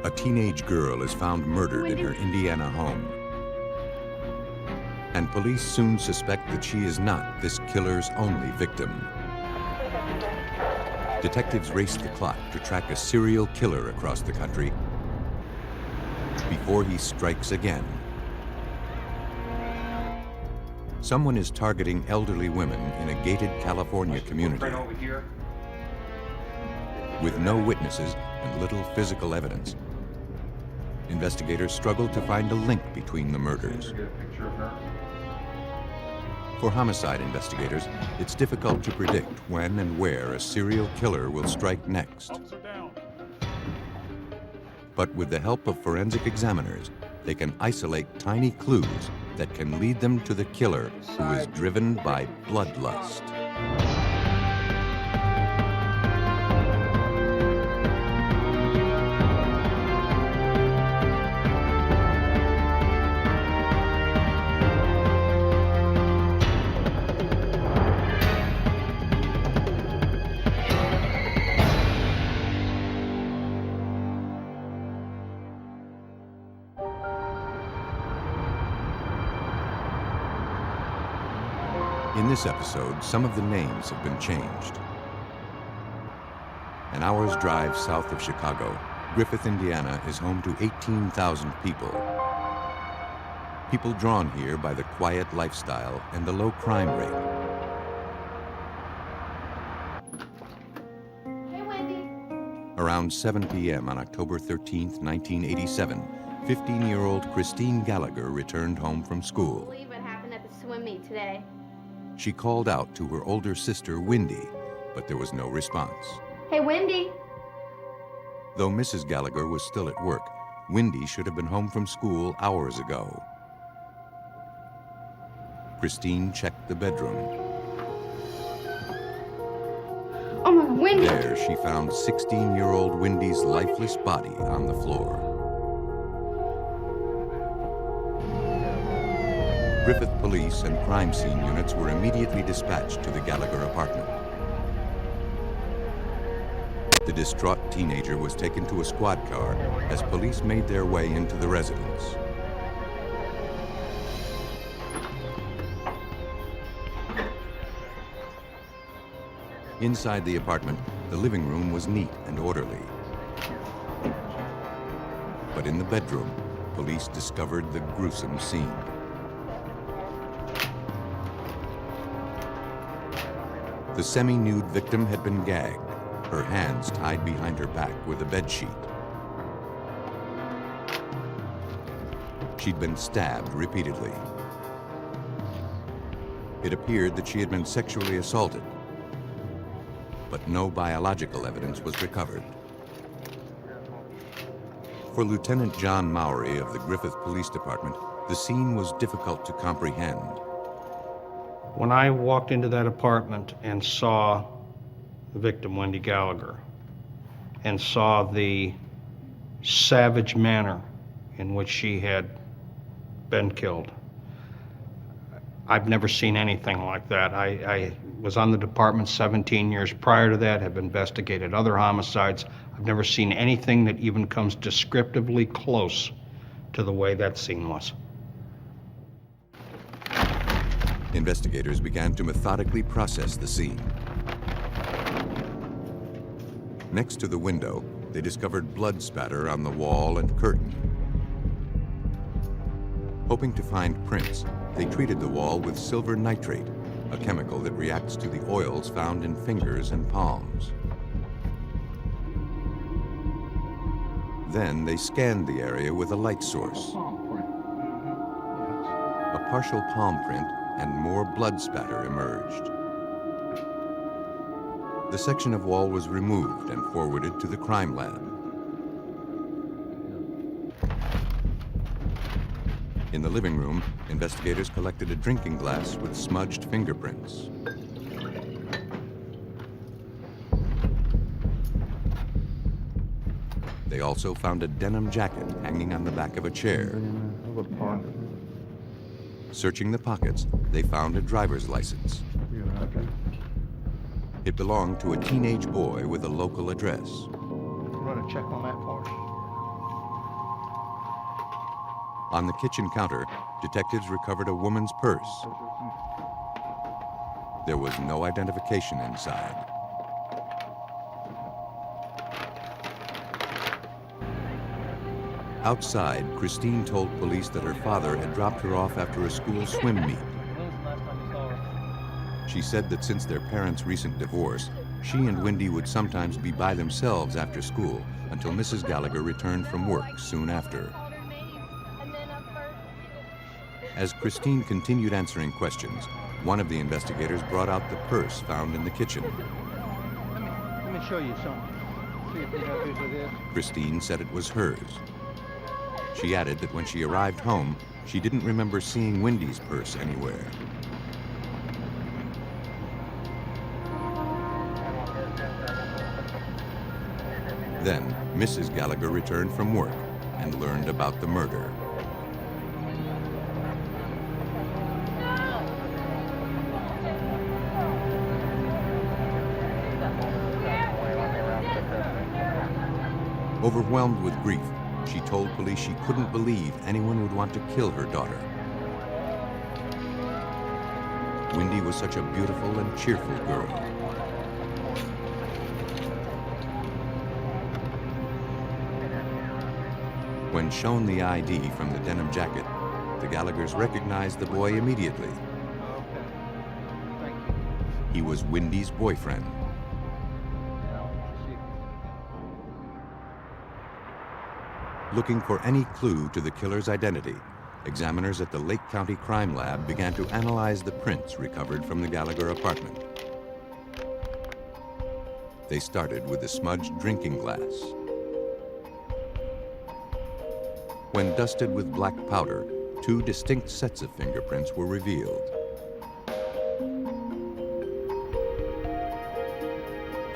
A teenage girl is found murdered in her Indiana home. And police soon suspect that she is not this killer's only victim. Detectives race the clock to track a serial killer across the country before he strikes again. Someone is targeting elderly women in a gated California community. Right over here. With no witnesses and little physical evidence, investigators struggle to find a link between the murders. Get a picture of her. For homicide investigators, it's difficult to predict when and where a serial killer will strike next. But with the help of forensic examiners, they can isolate tiny clues that can lead them to the killer who is driven by bloodlust. In this episode, some of the names have been changed. An hour's drive south of Chicago, Griffith, Indiana is home to 18,000 people. People drawn here by the quiet lifestyle and the low crime rate. Hey, Wendy. Around 7 p.m. on October 13th, 1987, 15-year-old Christine Gallagher returned home from I school. believe what happened at the swim meet today. She called out to her older sister, Wendy, but there was no response. Hey, Wendy. Though Mrs. Gallagher was still at work, Wendy should have been home from school hours ago. Christine checked the bedroom. Oh my God, Wendy. There, she found 16-year-old Wendy's lifeless body on the floor. Griffith police and crime scene units were immediately dispatched to the Gallagher apartment. The distraught teenager was taken to a squad car as police made their way into the residence. Inside the apartment, the living room was neat and orderly. But in the bedroom, police discovered the gruesome scene. The semi-nude victim had been gagged, her hands tied behind her back with a bedsheet. She'd been stabbed repeatedly. It appeared that she had been sexually assaulted, but no biological evidence was recovered. For Lieutenant John Mowry of the Griffith Police Department, the scene was difficult to comprehend. When I walked into that apartment and saw the victim, Wendy Gallagher, and saw the savage manner in which she had been killed, I've never seen anything like that. I was on the department 17 years prior to that, have investigated other homicides. I've never seen anything that even comes descriptively close to the way that scene was. Investigators began to methodically process the scene. Next to the window, they discovered blood spatter on the wall and curtain. Hoping to find prints, they treated the wall with silver nitrate, a chemical that reacts to the oils found in fingers and palms. Then they scanned the area with a light source. A partial palm print and more blood spatter emerged. The section of wall was removed and forwarded to the crime lab. In the living room, investigators collected a drinking glass with smudged fingerprints. They also found a denim jacket hanging on the back of a chair. Searching the pockets, they found a driver's license. It belonged to a teenage boy with a local address. You want to check on that for us? On the kitchen counter, detectives recovered a woman's purse. There was no identification inside. Outside, Christine told police that her father had dropped her off after a school swim meet. She said that since their parents' recent divorce, she and Wendy would sometimes be by themselves after school until Mrs. Gallagher returned from work soon after. As Christine continued answering questions, one of the investigators brought out the purse found in the kitchen. Let me show you something. See if you know whose it is. Christine said it was hers. She added that when she arrived home, she didn't remember seeing Wendy's purse anywhere. Then, Mrs. Gallagher returned from work and learned about the murder. Overwhelmed with grief, she told police she couldn't believe anyone would want to kill her daughter. Wendy was such a beautiful and cheerful girl. When shown the ID from the denim jacket, the Gallaghers recognized the boy immediately. Okay. Thank you. He was Wendy's boyfriend. Looking for any clue to the killer's identity, examiners at the Lake County Crime Lab began to analyze the prints recovered from the Gallagher apartment. They started with the smudged drinking glass. When dusted with black powder, two distinct sets of fingerprints were revealed.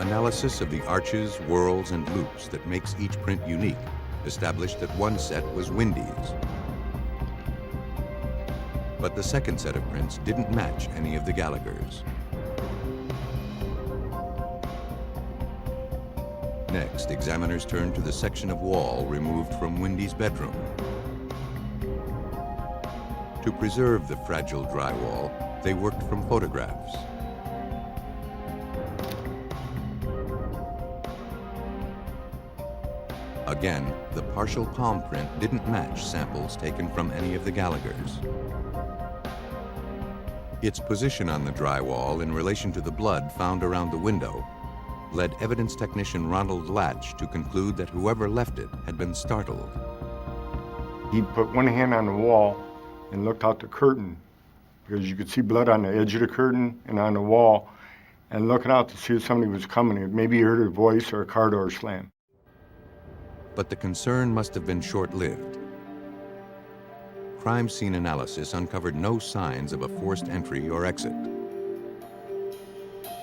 Analysis of the arches, whorls, and loops that makes each print unique established that one set was Wendy's. But the second set of prints didn't match any of the Gallaghers. Next, examiners turned to the section of wall removed from Wendy's bedroom. To preserve the fragile drywall, they worked from photographs. Again, the partial palm print didn't match samples taken from any of the Gallaghers. Its position on the drywall in relation to the blood found around the window led evidence technician Ronald Latch to conclude that whoever left it had been startled. He put one hand on the wall and looked out the curtain because you could see blood on the edge of the curtain and on the wall, and looking out to see if somebody was coming. Maybe he heard a voice or a car door slam. But the concern must have been short-lived. Crime scene analysis uncovered no signs of a forced entry or exit.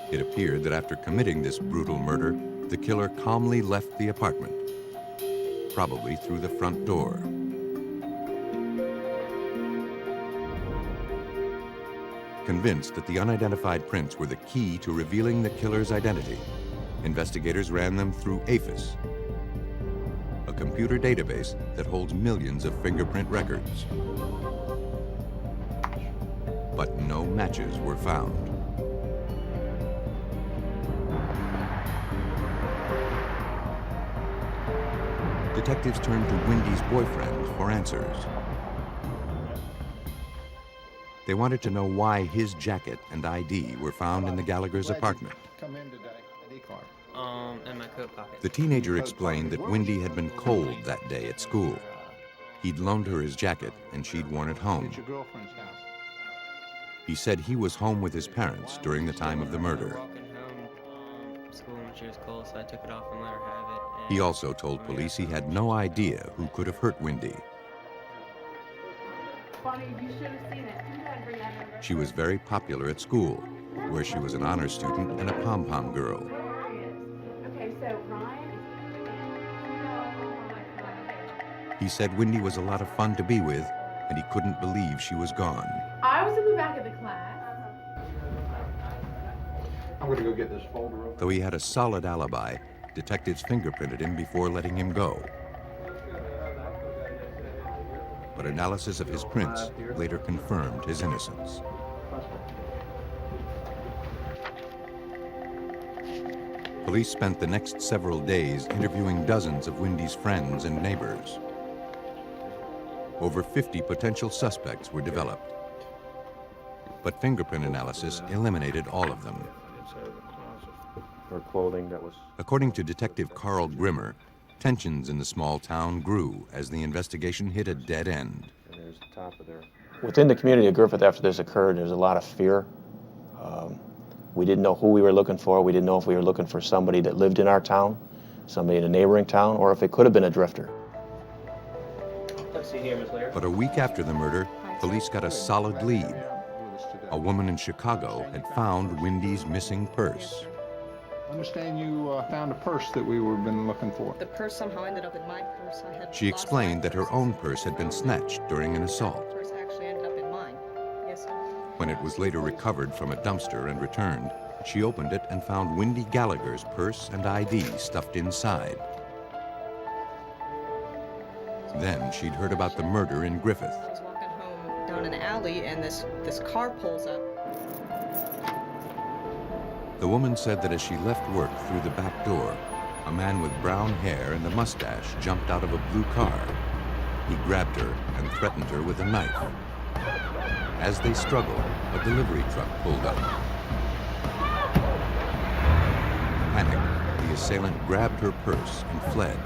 It appeared that after committing this brutal murder, the killer calmly left the apartment, probably through the front door. Convinced that the unidentified prints were the key to revealing the killer's identity, investigators ran them through APHIS, a computer database that holds millions of fingerprint records. But no matches were found. Detectives turned to Wendy's boyfriend for answers. They wanted to know why his jacket and ID were found in the Gallagher's apartment. Come in today. ID card. In my coat pocket. The teenager explained that Wendy had been cold that day at school. He'd loaned her his jacket and she'd worn it home. At your girlfriend's house. He said he was home with his parents during the time of the murder. Walking home from school when she was cold, so I took it off and let her have it. He also told police he had no idea who could have hurt Wendy. Bonnie, you should have seen it. You gotta bring that over. She was very popular at school, where she was an honor student and a pom-pom girl. Okay, so Ryan. He said Wendy was a lot of fun to be with, and he couldn't believe she was gone. I was in the back of the class. I'm going to go get this folder over. Though he had a solid alibi, detectives fingerprinted him before letting him go. but analysis of his prints later confirmed his innocence. Police spent the next several days interviewing dozens of Wendy's friends and neighbors. Over 50 potential suspects were developed, but fingerprint analysis eliminated all of them. Or clothing that was... According to Detective Carl Grimmer, tensions in the small town grew as the investigation hit a dead end. And there's the top of there. Within the community of Griffith after this occurred, there was a lot of fear. We didn't know who we were looking for. We didn't know if we were looking for somebody that lived in our town, somebody in a neighboring town, or if it could have been a drifter. Let's see here, Ms. Laird. But a week after the murder, police got a solid lead. A woman in Chicago had found Wendy's missing purse. I understand you found a purse that we were been looking for. The purse somehow ended up in my purse. I had She lost explained my that her purse. own purse had been snatched during an assault. The purse actually ended up in mine. Yes, sir. When it was later recovered from a dumpster and returned, she opened it and found Wendy Gallagher's purse and ID stuffed inside. Then she'd heard about the murder in Griffith. I was walking home down an alley, and this car pulls up. The woman said that as she left work through the back door, a man with brown hair and a mustache jumped out of a blue car. He grabbed her and threatened her with a knife. As they struggled, a delivery truck pulled up. Panicked, the assailant grabbed her purse and fled.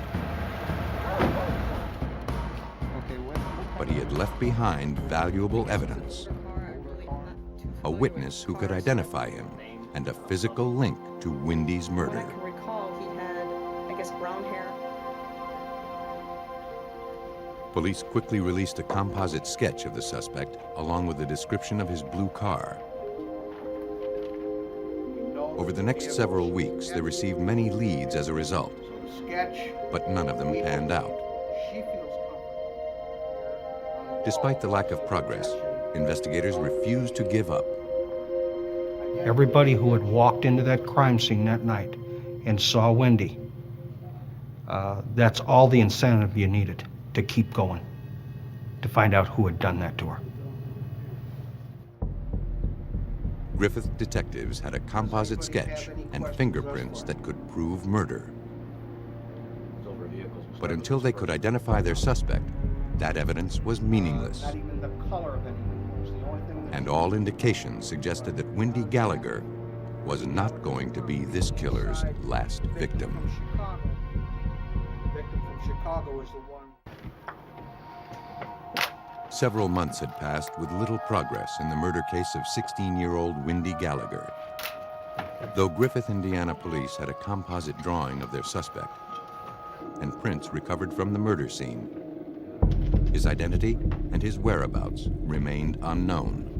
But he had left behind valuable evidence, a witness who could identify him, and a physical link to Wendy's murder. I can recall he had, I guess, brown hair. Police quickly released a composite sketch of the suspect, along with a description of his blue car. Over the next several weeks, they received many leads as a result, but none of them panned out. Despite the lack of progress, investigators refused to give up. Everybody who had walked into that crime scene that night and saw Wendy, that's all the incentive you needed to keep going, to find out who had done that to her. Griffith detectives had a composite sketch and fingerprints that could prove murder. But until they could identify their suspect, that evidence was meaningless. And all indications suggested that Wendy Gallagher was not going to be this killer's last victim. Several months had passed with little progress in the murder case of 16-year-old Wendy Gallagher. Though Griffith, Indiana police had a composite drawing of their suspect and prints recovered from the murder scene, his identity and his whereabouts remained unknown.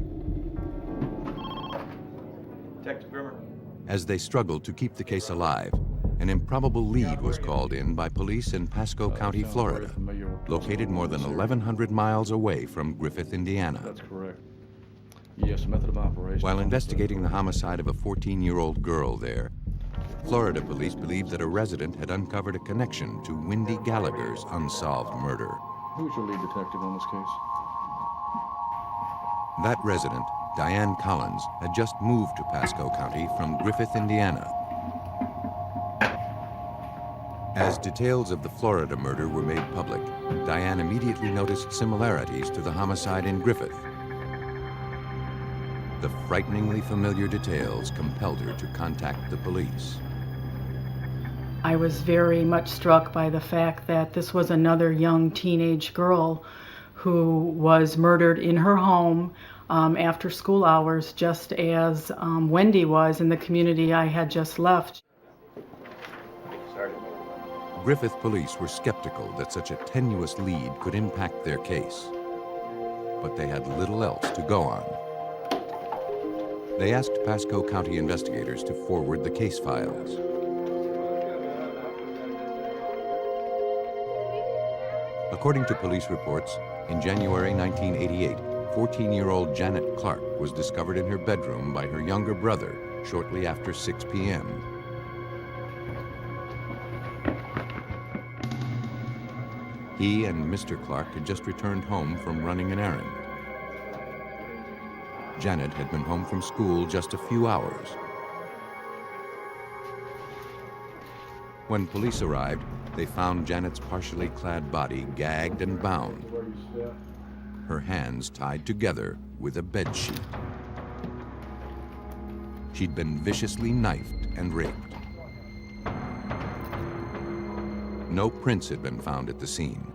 Detective Grimmer. As they struggled to keep the case alive, an improbable lead was called in by police in Pasco County, Florida, located more than 1,100 miles away from Griffith, Indiana. That's correct. Yes, method of operation. While investigating the homicide of a 14-year-old girl there, Florida police believed that a resident had uncovered a connection to Wendy Gallagher's unsolved murder. Who's your lead detective on this case? That resident, Diane Collins, had just moved to Pasco County from Griffith, Indiana. As details of the Florida murder were made public, Diane immediately noticed similarities to the homicide in Griffith. The frighteningly familiar details compelled her to contact the police. I was very much struck by the fact that this was another young teenage girl who was murdered in her home after school hours, just as Wendy was in the community I had just left. Griffith police were skeptical that such a tenuous lead could impact their case, but they had little else to go on. They asked Pasco County investigators to forward the case files. According to police reports, in January 1988, 14-year-old Janet Clark was discovered in her bedroom by her younger brother shortly after 6 p.m. He and Mr. Clark had just returned home from running an errand. Janet had been home from school just a few hours. When police arrived, they found Janet's partially clad body gagged and bound, her hands tied together with a bed sheet. She'd been viciously knifed and raped. No prints had been found at the scene.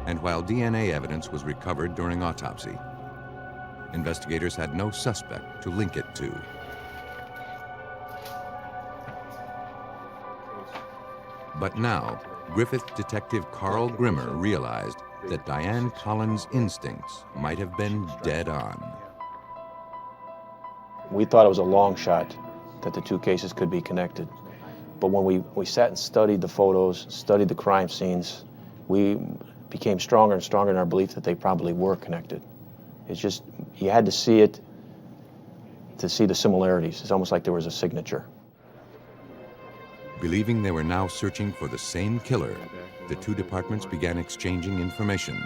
And while DNA evidence was recovered during autopsy, investigators had no suspect to link it to. But now, Griffith detective Carl Grimmer realized that Diane Collins' instincts might have been dead on. We thought it was a long shot that the two cases could be connected. But when we sat and studied the photos, studied the crime scenes, we became stronger and stronger in our belief that they probably were connected. It's just, you had to see it to see the similarities. It's almost like there was a signature. Believing they were now searching for the same killer, the two departments began exchanging information.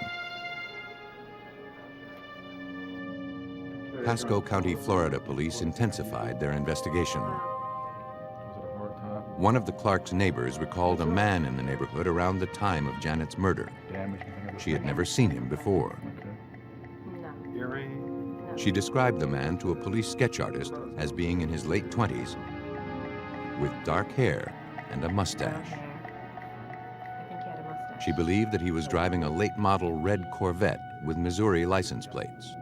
Pasco County, Florida police intensified their investigation. One of the Clark's neighbors recalled a man in the neighborhood around the time of Janet's murder. She had never seen him before. She described the man to a police sketch artist as being in his late 20s, with dark hair and a mustache. She believed that he was driving a late model red Corvette with Missouri license plates.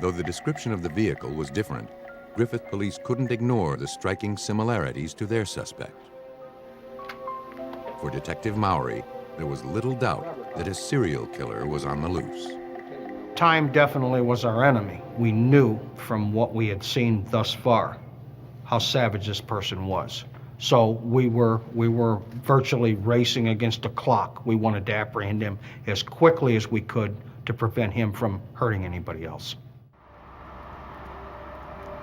Though the description of the vehicle was different, Griffith police couldn't ignore the striking similarities to their suspect. For Detective Mowry, there was little doubt that a serial killer was on the loose. Time definitely was our enemy. We knew from what we had seen thus far how savage this person was. So we were virtually racing against the clock. We wanted to apprehend him as quickly as we could to prevent him from hurting anybody else.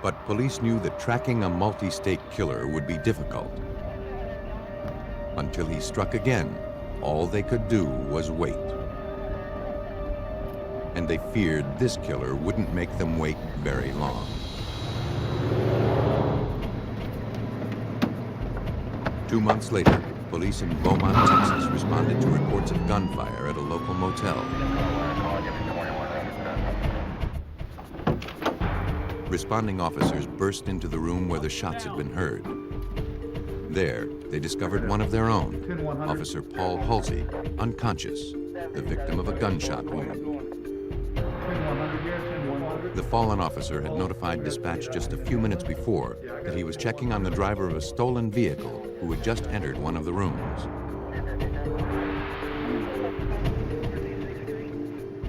But police knew that tracking a multi-state killer would be difficult. Until he struck again, all they could do was wait. And they feared this killer wouldn't make them wait very long. Two months later, police in Beaumont, Texas responded to reports of gunfire at a local motel. Responding officers burst into the room where the shots had been heard. There, they discovered one of their own, Officer Paul Halsey, unconscious, the victim of a gunshot wound. The fallen officer had notified dispatch just a few minutes before that he was checking on the driver of a stolen vehicle who had just entered one of the rooms.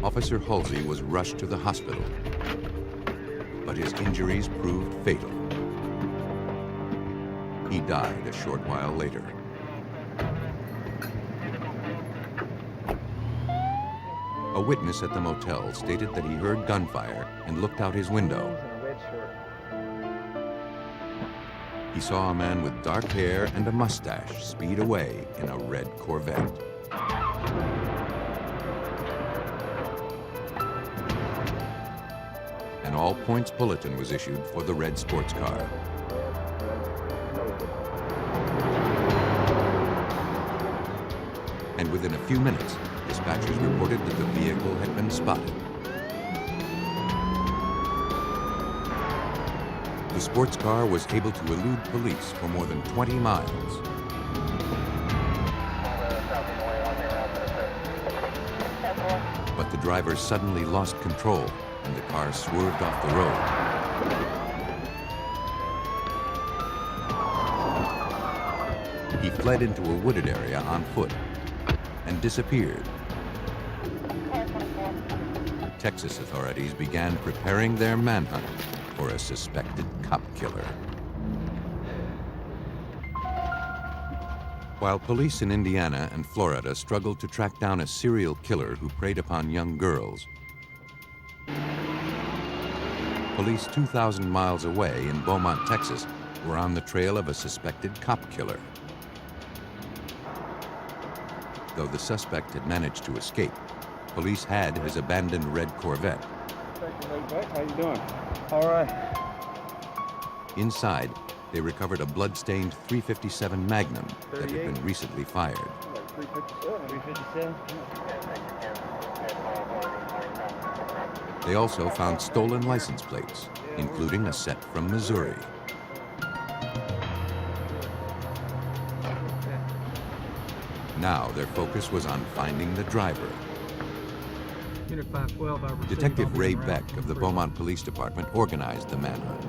Officer Halsey was rushed to the hospital, but his injuries proved fatal. He died a short while later. A witness at the motel stated that he heard gunfire and looked out his window. He saw a man with dark hair and a mustache speed away in a red Corvette. An all-points bulletin was issued for the red sports car. And within a few minutes, dispatchers reported that the vehicle had been spotted. The sports car was able to elude police for more than 20 miles. But the driver suddenly lost control and the car swerved off the road. He fled into a wooded area on foot and disappeared. Texas authorities began preparing their manhunt for a suspected cop killer. While police in Indiana and Florida struggled to track down a serial killer who preyed upon young girls, police 2,000 miles away in Beaumont, Texas, were on the trail of a suspected cop killer. Though the suspect had managed to escape, police had his abandoned red Corvette. How you doing? All right. Inside, they recovered a blood-stained .357 Magnum that had been recently fired. 357. They also found stolen license plates, including a set from Missouri. Now their focus was on finding the driver. Detective Ray Beck of the Beaumont Police Department organized the manhunt.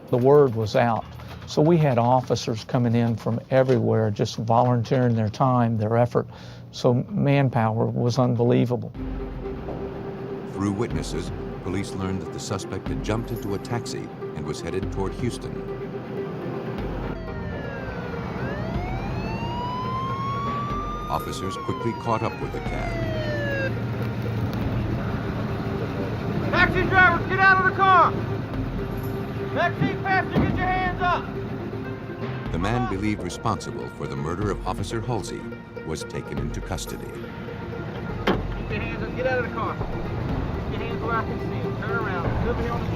The word was out. So we had officers coming in from everywhere, just volunteering their time, their effort. So manpower was unbelievable. Through witnesses, police learned that the suspect had jumped into a taxi and was headed toward Houston. Officers quickly caught up with the cab. Taxi drivers, get out of the car! Taxi passenger, get your hands up! The man believed responsible for the murder of Officer Halsey was taken into custody. Keep your hands up, get out of the car. Keep your hands where I can see them. Turn around, over here on the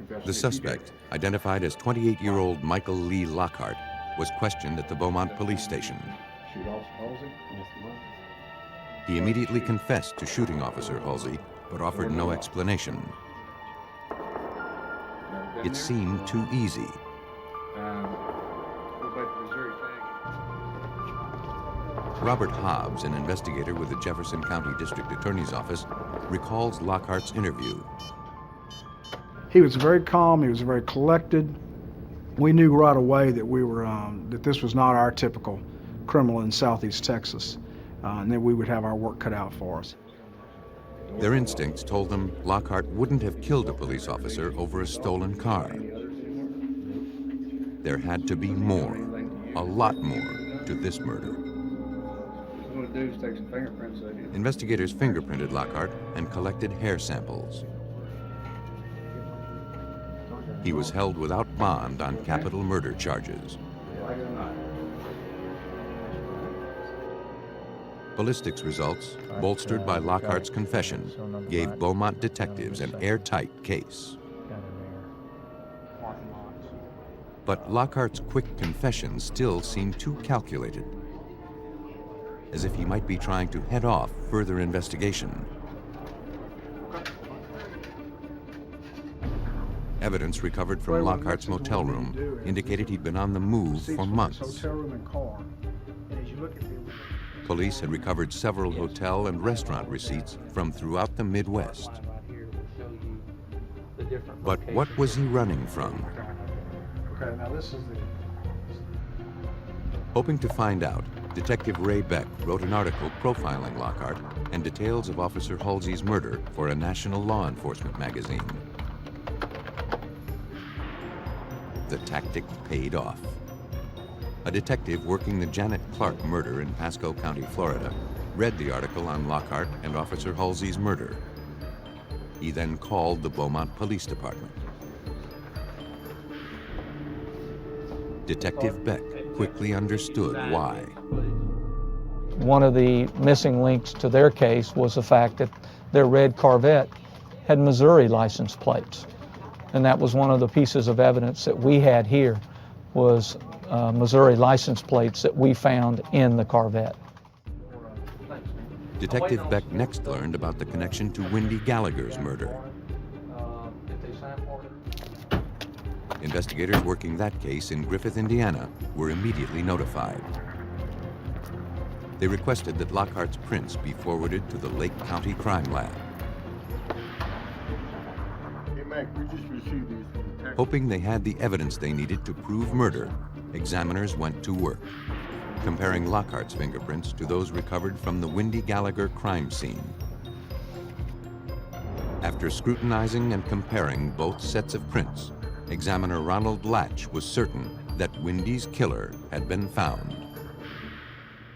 trunk. The suspect, identified as 28-year-old Michael Lee Lockhart, was questioned at the Beaumont police station. He immediately confessed to shooting Officer Halsey, but offered no explanation. It seemed too easy. Robert Hobbs, an investigator with the Jefferson County District Attorney's Office, recalls Lockhart's interview. He was very calm, he was very collected. We knew right away that that this was not our typical criminal in Southeast Texas, and that we would have our work cut out for us. Their instincts told them Lockhart wouldn't have killed a police officer over a stolen car. There had to be more, a lot more, to this murder. What we'll do is take some fingerprints of you. Investigators fingerprinted Lockhart and collected hair samples. He was held without bond on capital murder charges. Ballistics results, bolstered by Lockhart's confession, gave Beaumont detectives an airtight case. But Lockhart's quick confession still seemed too calculated, as if he might be trying to head off further investigation. Evidence recovered from Lockhart's motel room indicated he'd been on the move for months. Police had recovered several hotel and restaurant receipts from throughout the Midwest. But what was he running from? Hoping to find out, Detective Ray Beck wrote an article profiling Lockhart and details of Officer Halsey's murder for a national law enforcement magazine. The tactic paid off. A detective working the Janet Clark murder in Pasco County, Florida, read the article on Lockhart and Officer Halsey's murder. He then called the Beaumont Police Department. Detective Beck quickly understood why. One of the missing links to their case was the fact that their red Corvette had Missouri license plates. And that was one of the pieces of evidence that we had here, was Missouri license plates that we found in the Corvette. Detective Beck next learned about the connection to Wendy Gallagher's murder. Investigators working that case in Griffith, Indiana, were immediately notified. They requested that Lockhart's prints be forwarded to the Lake County Crime Lab. Hoping they had the evidence they needed to prove murder, examiners went to work, comparing Lockhart's fingerprints to those recovered from the Wendy Gallagher crime scene. After scrutinizing and comparing both sets of prints, examiner Ronald Latch was certain that Wendy's killer had been found.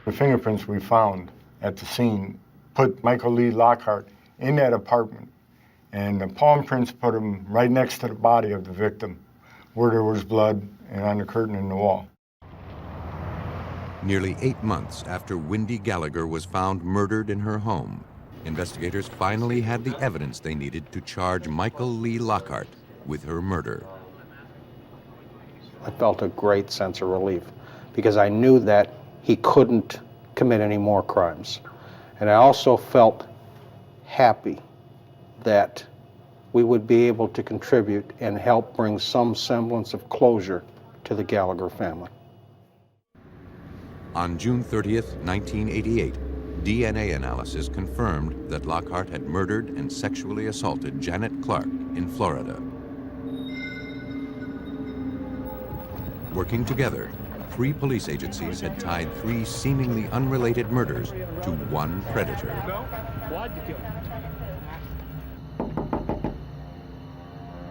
The fingerprints we found at the scene put Michael Lee Lockhart in that apartment And the palm prints put them right next to the body of the victim, where there was blood and on the curtain in the wall. Nearly 8 months after Wendy Gallagher was found murdered in her home, investigators finally had the evidence they needed to charge Michael Lee Lockhart with her murder. I felt a great sense of relief because I knew that he couldn't commit any more crimes. And I also felt happy that we would be able to contribute and help bring some semblance of closure to the Gallagher family. On June 30th, 1988, DNA analysis confirmed that Lockhart had murdered and sexually assaulted Janet Clark in Florida. Working together, 3 police agencies had tied 3 seemingly unrelated murders to one predator.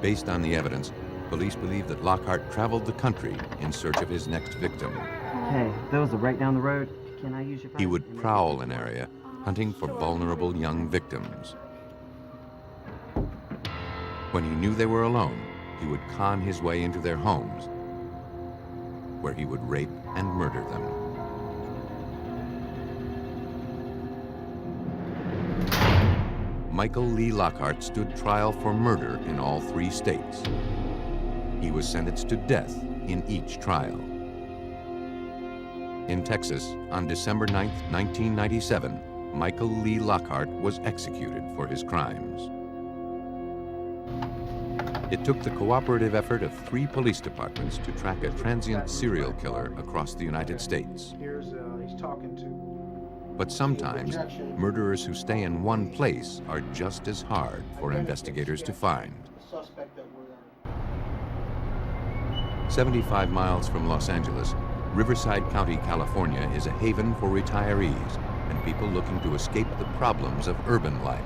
Based on the evidence, police believe that Lockhart traveled the country in search of his next victim. Hey, those are right down the road. Can I use your phone? He would prowl an area, hunting for vulnerable young victims. When he knew they were alone, he would con his way into their homes, where he would rape and murder them. Michael Lee Lockhart stood trial for murder in all 3 states. He was sentenced to death in each trial. In Texas, on December 9, 1997, Michael Lee Lockhart was executed for his crimes. It took the cooperative effort of 3 police departments to track a transient serial killer across the United States. He's talking to. But sometimes, murderers who stay in one place are just as hard for investigators to find. 75 miles from Los Angeles, Riverside County, California is a haven for retirees and people looking to escape the problems of urban life.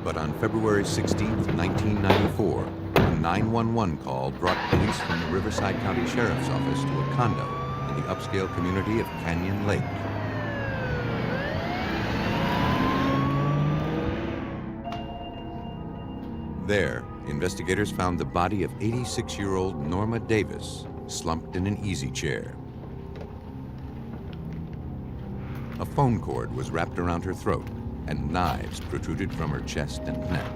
But on February 16, 1994, a 911 call brought police from the Riverside County Sheriff's Office to a condo in the upscale community of Canyon Lake. There, investigators found the body of 86-year-old Norma Davis slumped in an easy chair. A phone cord was wrapped around her throat, and knives protruded from her chest and neck.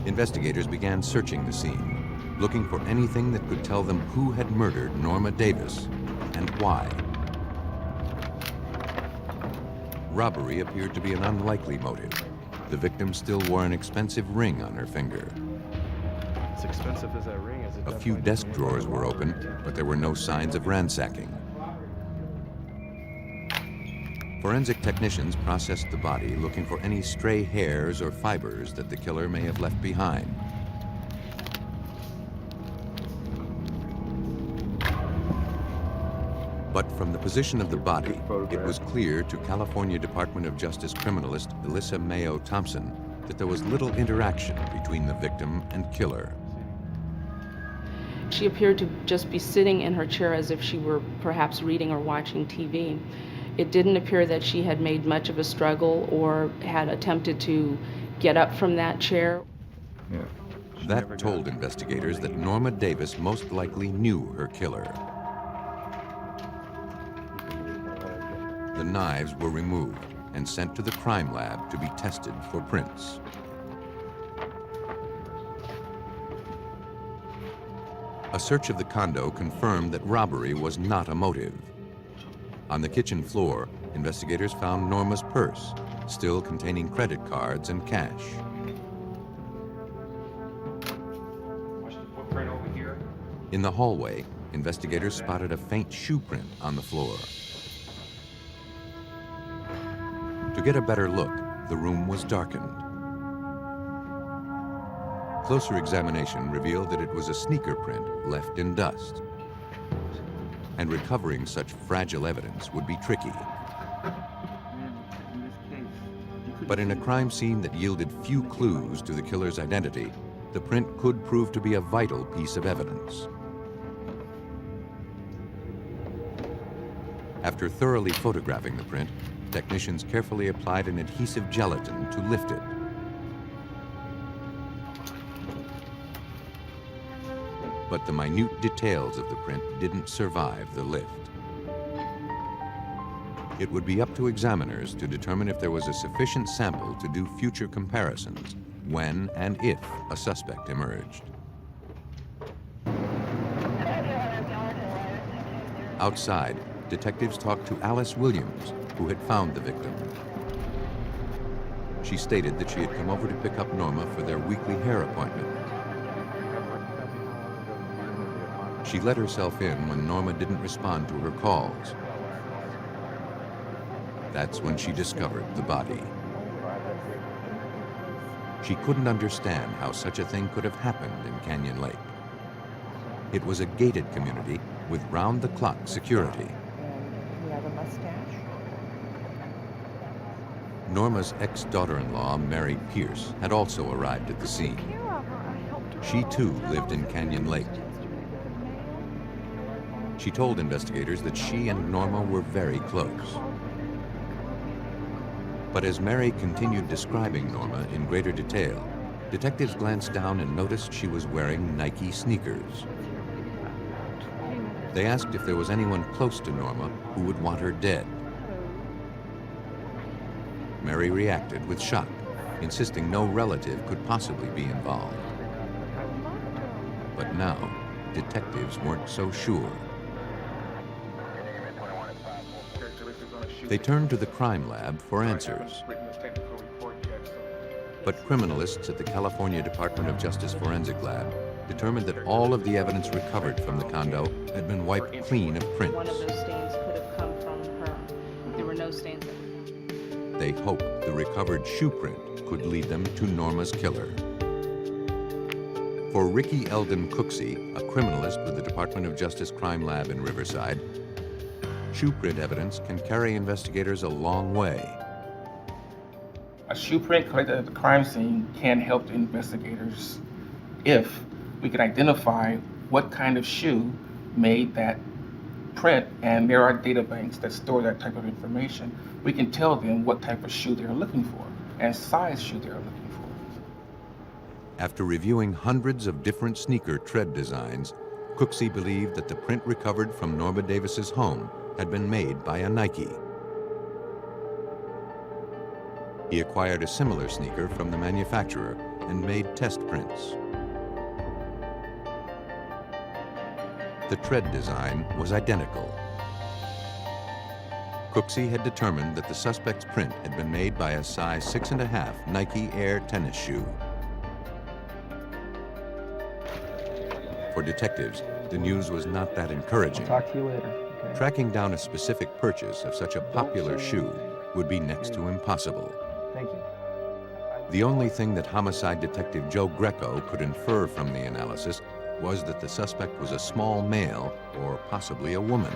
Investigators began searching the scene, looking for anything that could tell them who had murdered Norma Davis and why. Robbery appeared to be an unlikely motive. The victim still wore an expensive ring on her finger. As expensive as that ring is. A few desk drawers were open, but there were no signs of ransacking. Forensic technicians processed the body, looking for any stray hairs or fibers that the killer may have left behind. But from the position of the body, it was clear to California Department of Justice criminalist Alyssa Mayo Thompson that there was little interaction between the victim and killer. She appeared to just be sitting in her chair as if she were perhaps reading or watching TV. It didn't appear that she had made much of a struggle or had attempted to get up from that chair. That told investigators that Norma Davis most likely knew her killer. The knives were removed and sent to the crime lab to be tested for prints. A search of the condo confirmed that robbery was not a motive. On the kitchen floor, investigators found Norma's purse, still containing credit cards and cash. Watch the footprint over here. In the hallway, investigators spotted a faint shoe print on the floor. To get a better look, the room was darkened. Closer examination revealed that it was a sneaker print left in dust. And recovering such fragile evidence would be tricky. But in a crime scene that yielded few clues to the killer's identity, the print could prove to be a vital piece of evidence. After thoroughly photographing the print, technicians carefully applied an adhesive gelatin to lift it. But the minute details of the print didn't survive the lift. It would be up to examiners to determine if there was a sufficient sample to do future comparisons when and if a suspect emerged. Outside, detectives talked to Alice Williams, who had found the victim. She stated that she had come over to pick up Norma for their weekly hair appointment. She let herself in when Norma didn't respond to her calls. That's when she discovered the body. She couldn't understand how such a thing could have happened in Canyon Lake. It was a gated community with round-the-clock security. You have a mustache? Norma's ex-daughter-in-law, Mary Pierce, had also arrived at the scene. She too lived in Canyon Lake. She told investigators that she and Norma were very close. But as Mary continued describing Norma in greater detail, detectives glanced down and noticed she was wearing Nike sneakers. They asked if there was anyone close to Norma who would want her dead. Mary reacted with shock, insisting no relative could possibly be involved. But now, detectives weren't so sure. They turned to the crime lab for answers. But criminalists at the California Department of Justice Forensic Lab determined that all of the evidence recovered from the condo had been wiped clean of prints. One of those stains could have come from her. There were no stains. They hoped the recovered shoe print could lead them to Norma's killer. For Ricky Eldon Cooksey, a criminalist with the Department of Justice Crime Lab in Riverside, shoe print evidence can carry investigators a long way. A shoe print collected at the crime scene can help the investigators if we can identify what kind of shoe made that print, and there are data banks that store that type of information. We can tell them what type of shoe they're looking for and size shoe they're looking for. After reviewing hundreds of different sneaker tread designs, Cooksey believed that the print recovered from Norma Davis's home had been made by a Nike. He acquired a similar sneaker from the manufacturer and made test prints. The tread design was identical. Cooksey had determined that the suspect's print had been made by a size 6.5 Nike Air tennis shoe. For detectives, the news was not that encouraging. Talk to you later. Okay. Tracking down a specific purchase of such a popular shoe would be next to impossible. Thank you. The only thing that homicide detective Joe Greco could infer from the analysis was that the suspect was a small male or possibly a woman.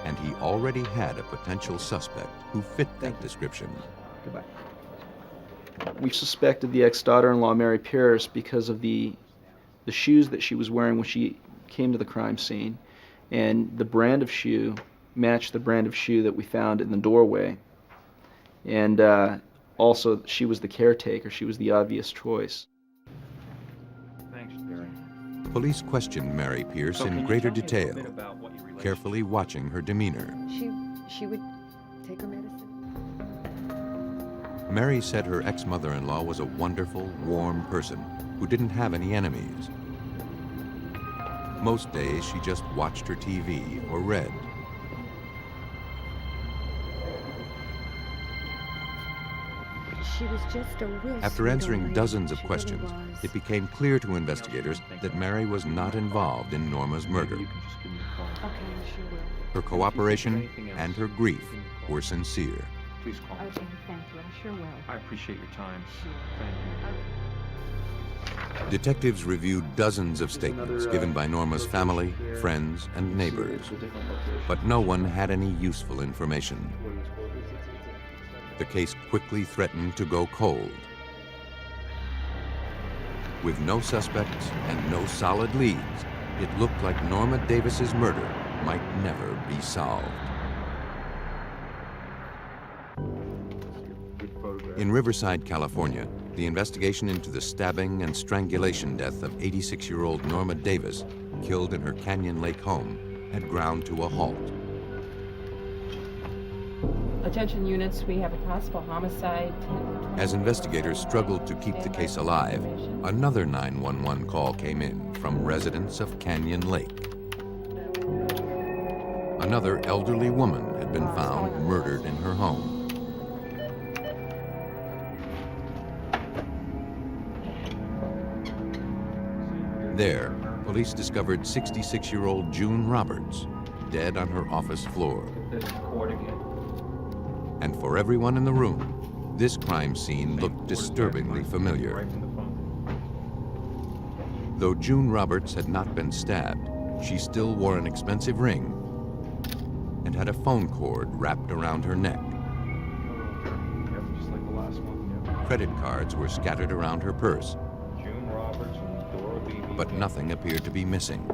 And he already had a potential suspect who fit that description. Goodbye. We suspected the ex-daughter-in-law, Mary Pierce, because of the shoes that she was wearing when she came to the crime scene, and the brand of shoe matched the brand of shoe that we found in the doorway. And also, she was the caretaker. She was the obvious choice. Thanks, Barry. Police questioned Mary Pierce in greater detail, carefully watching her demeanor. She would take her medicine. Mary said her ex-mother-in-law was a wonderful, warm person who didn't have any enemies. Most days, she just watched her TV or read. She was just a real After answering dozens of questions, it became clear to investigators that Mary was not involved in Norma's murder. Okay, I sure will. Her cooperation and her grief were sincere. Please call me. Okay, thank you. I sure will. I appreciate your time. Thank you. Detectives reviewed dozens of statements given by Norma's family, friends, and neighbors, but no one had any useful information. The case quickly threatened to go cold. With no suspects and no solid leads, it looked like Norma Davis's murder might never be solved. In Riverside, California, the investigation into the stabbing and strangulation death of 86-year-old Norma Davis, killed in her Canyon Lake home, had ground to a halt. Attention units, we have a possible homicide. As investigators struggled to keep the case alive, another 911 call came in from residents of Canyon Lake. Another elderly woman had been found murdered in her home. There, police discovered 66-year-old June Roberts, dead on her office floor. And for everyone in the room, this crime scene looked disturbingly familiar. Though June Roberts had not been stabbed, she still wore an expensive ring and had a phone cord wrapped around her neck. Credit cards were scattered around her purse, but nothing appeared to be missing.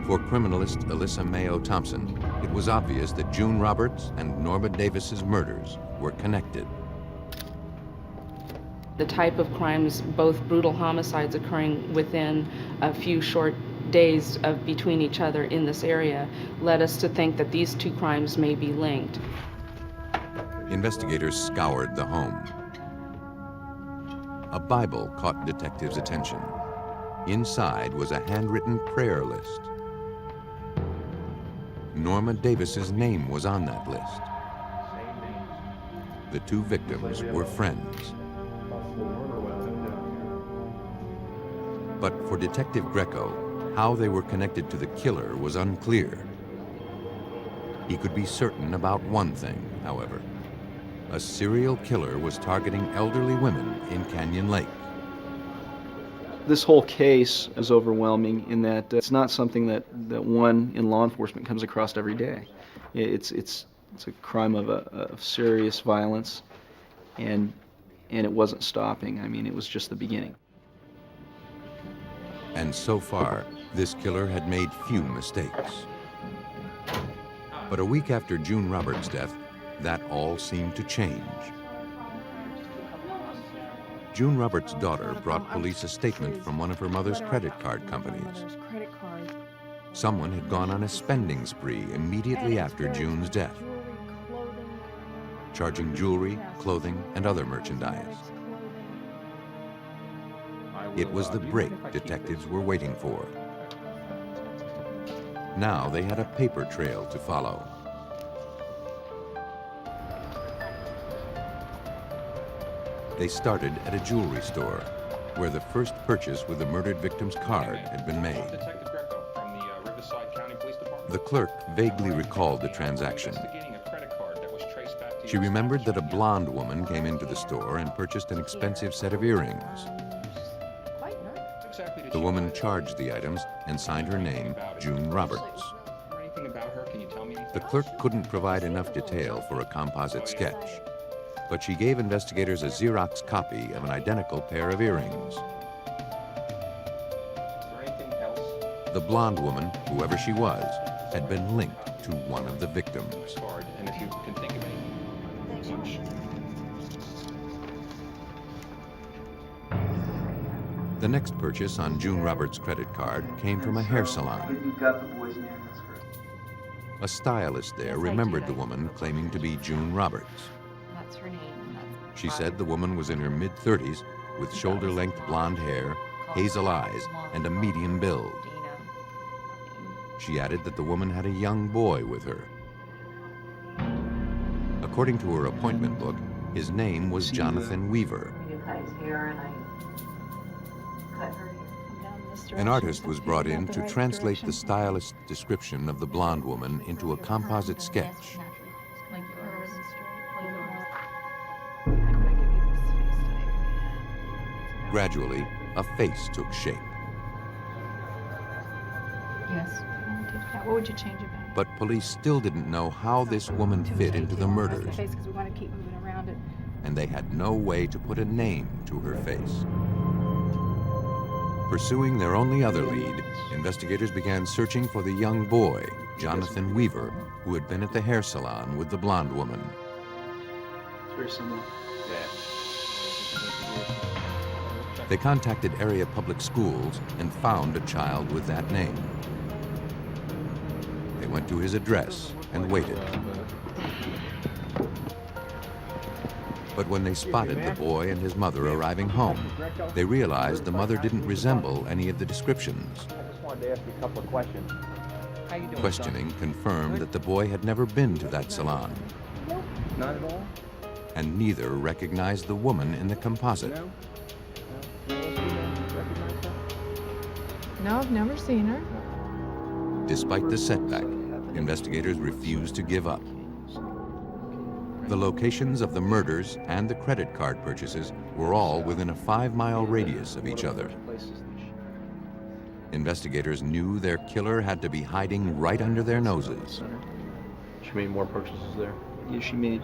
For criminalist Alyssa Mayo Thompson, it was obvious that June Roberts and Norma Davis's murders were connected. The type of crimes, both brutal homicides occurring within a few short days of between each other in this area, led us to think that these two crimes may be linked. Investigators scoured the home. A Bible caught detectives' attention. Inside was a handwritten prayer list. Norma Davis's name was on that list. The two victims were friends. But for Detective Greco, how they were connected to the killer was unclear. He could be certain about one thing, however. A serial killer was targeting elderly women in Canyon Lake. This whole case is overwhelming in that it's not something that one in law enforcement comes across every day. It's a crime of serious violence, and it wasn't stopping. I mean, it was just the beginning. And so far, this killer had made few mistakes. But a week after June Roberts' death, that all seemed to change. June Roberts' daughter brought police a statement from one of her mother's credit card companies. Someone had gone on a spending spree immediately after June's death, charging jewelry, clothing, and other merchandise. It was the break detectives were waiting for. Now they had a paper trail to follow. They started at a jewelry store, where the first purchase with the murdered victim's card had been made. The clerk vaguely recalled the transaction. She remembered that a blonde woman came into the store and purchased an expensive set of earrings. The woman charged the items and signed her name, June Roberts. The clerk couldn't provide enough detail for a composite sketch, but she gave investigators a Xerox copy of an identical pair of earrings. The blonde woman, whoever she was, had been linked to one of the victims. The next purchase on June Roberts' credit card came from a hair salon. A stylist there remembered the woman claiming to be June Roberts. That's her name. She said the woman was in her mid-30s with shoulder-length blonde hair, hazel eyes, and a medium build. She added that the woman had a young boy with her. According to her appointment book, his name was Jonathan Weaver. An artist was brought in to translate the stylist's description of the blonde woman into a composite sketch. Gradually, a face took shape. Yes. What would you change about it? But police still didn't know how this woman fit into the murders, Because we want to keep moving around it. and they had no way to put a name to her face. Pursuing their only other lead, investigators began searching for the young boy, Jonathan Weaver, who had been at the hair salon with the blonde woman. It's very similar. They contacted area public schools and found a child with that name. They went to his address and waited. But when they spotted the boy and his mother arriving home, they realized the mother didn't resemble any of the descriptions. I just wanted to ask you a couple of questions. How you doing, Questioning confirmed that the boy had never been to that salon, Nope, not at all. and neither recognized the woman in the composite. No, I've never seen her. Despite the setback, investigators refused to give up. The locations of the murders and the credit card purchases were all within a 5-mile radius of each other. Investigators knew their killer had to be hiding right under their noses. She made more purchases there. Yeah, she made.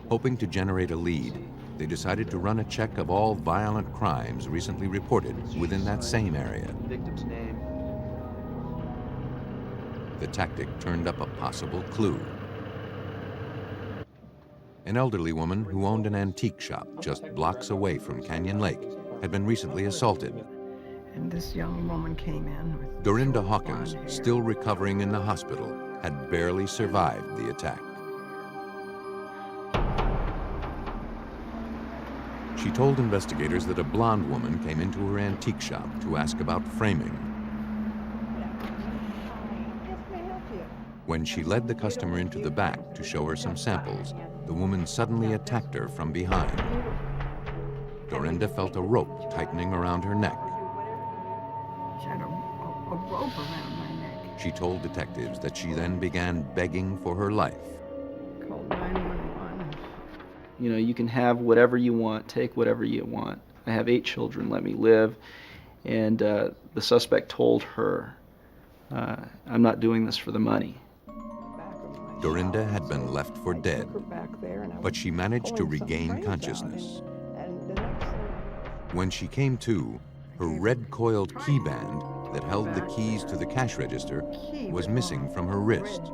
Hoping to generate a lead, they decided to run a check of all violent crimes recently reported within that same area. Victim's name. The tactic turned up a possible clue. An elderly woman who owned an antique shop just blocks away from Canyon Lake had been recently assaulted. And this young woman came in with Dorinda Hawkins, still recovering in the hospital, had barely survived the attack. She told investigators that a blonde woman came into her antique shop to ask about framing. When she led the customer into the back to show her some samples, the woman suddenly attacked her from behind. Dorinda felt a rope tightening around her neck. she had a rope around my neck. She told detectives that she then began begging for her life. Called 911. You know, you can have whatever you want, take whatever you want. I have 8 children, let me live. And the suspect told her, I'm not doing this for the money. Dorinda had been left for dead, but she managed to regain consciousness. When she came to, her red-coiled key band that held the keys to the cash register was missing from her wrist,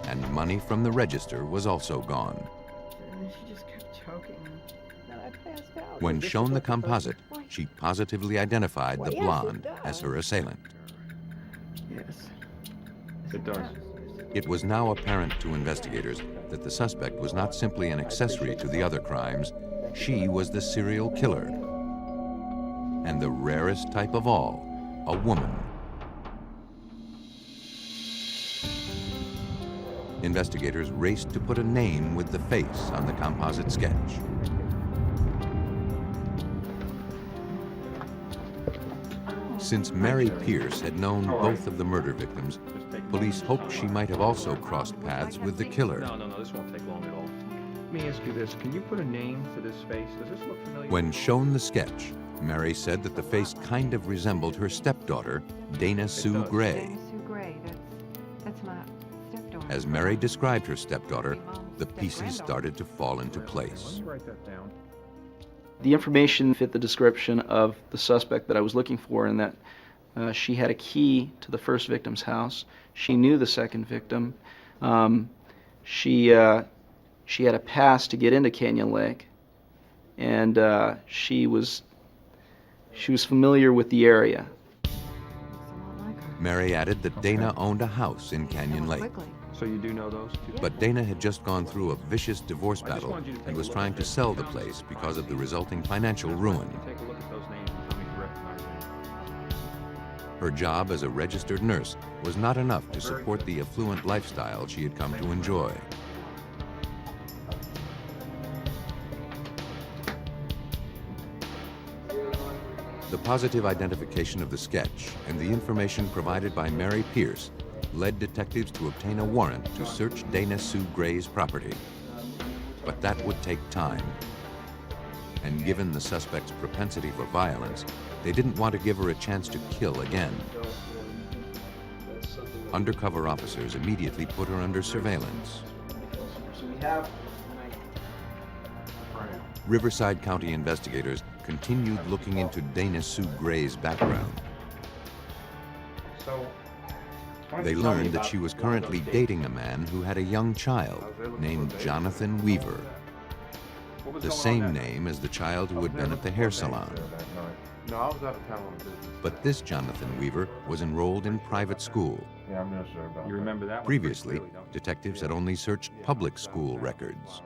and money from the register was also gone. And she just kept choking. And I passed out. When shown the composite, she positively identified the blonde as her assailant. Yes. It does. It was now apparent to investigators that the suspect was not simply an accessory to the other crimes. She was the serial killer. And the rarest type of all, a woman. Investigators raced to put a name with the face on the composite sketch. Since Mary Pierce had known both of the murder victims, police hoped she might have also crossed paths with the killer. No, this won't take long at all. Let me ask you this. Can you put a name to this face? Does this look familiar? When shown the sketch, Mary said that the face kind of resembled her stepdaughter, Dana Sue Gray. Sue Gray, that's my stepdaughter. As Mary described her stepdaughter, the pieces started to fall into place. Write that down. The information fit the description of the suspect that I was looking for, in that she had a key to the first victim's house. She knew the second victim. She had a pass to get into Canyon Lake, and she was familiar with the area. Mary added that Dana owned a house in Canyon Lake. So you do know those two? But Dana had just gone through a vicious divorce battle and was trying to sell the place because of the resulting financial ruin. Take a look at those names and tell me if you recognize them. Her job as a registered nurse was not enough to support the affluent lifestyle she had come to enjoy. The positive identification of the sketch and the information provided by Mary Pierce led detectives to obtain a warrant to search Dana Sue Gray's property. But that would take time. And given the suspect's propensity for violence, they didn't want to give her a chance to kill again. Undercover officers immediately put her under surveillance. Riverside County investigators continued looking into Dana Sue Gray's background. They learned that she was currently dating a man who had a young child named Jonathan Weaver, the same name as the child who had been at the hair salon. No, I was out of town on business. But this Jonathan Weaver was enrolled in private school. Yeah, I'm not sure about You remember that one? Previously, detectives had only searched public school records.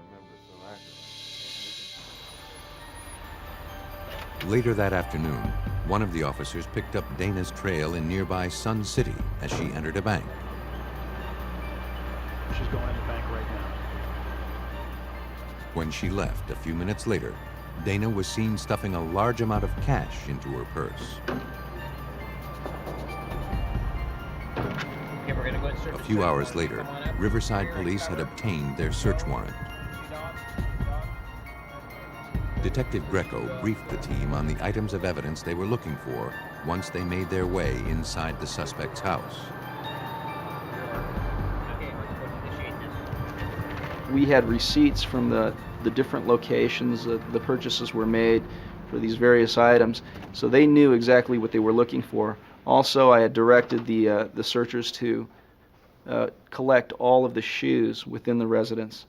Later that afternoon, one of the officers picked up Dana's trail in nearby Sun City as she entered a bank. She's going in the bank right now. When she left a few minutes later, Dana was seen stuffing a large amount of cash into her purse. Okay, we're gonna go and search A few hours later, Riverside police had obtained their search warrant. Detective Greco briefed the team on the items of evidence they were looking for once they made their way inside the suspect's house. We had receipts from the different locations that the purchases were made for these various items, so they knew exactly what they were looking for. Also, I had directed the searchers to collect all of the shoes within the residence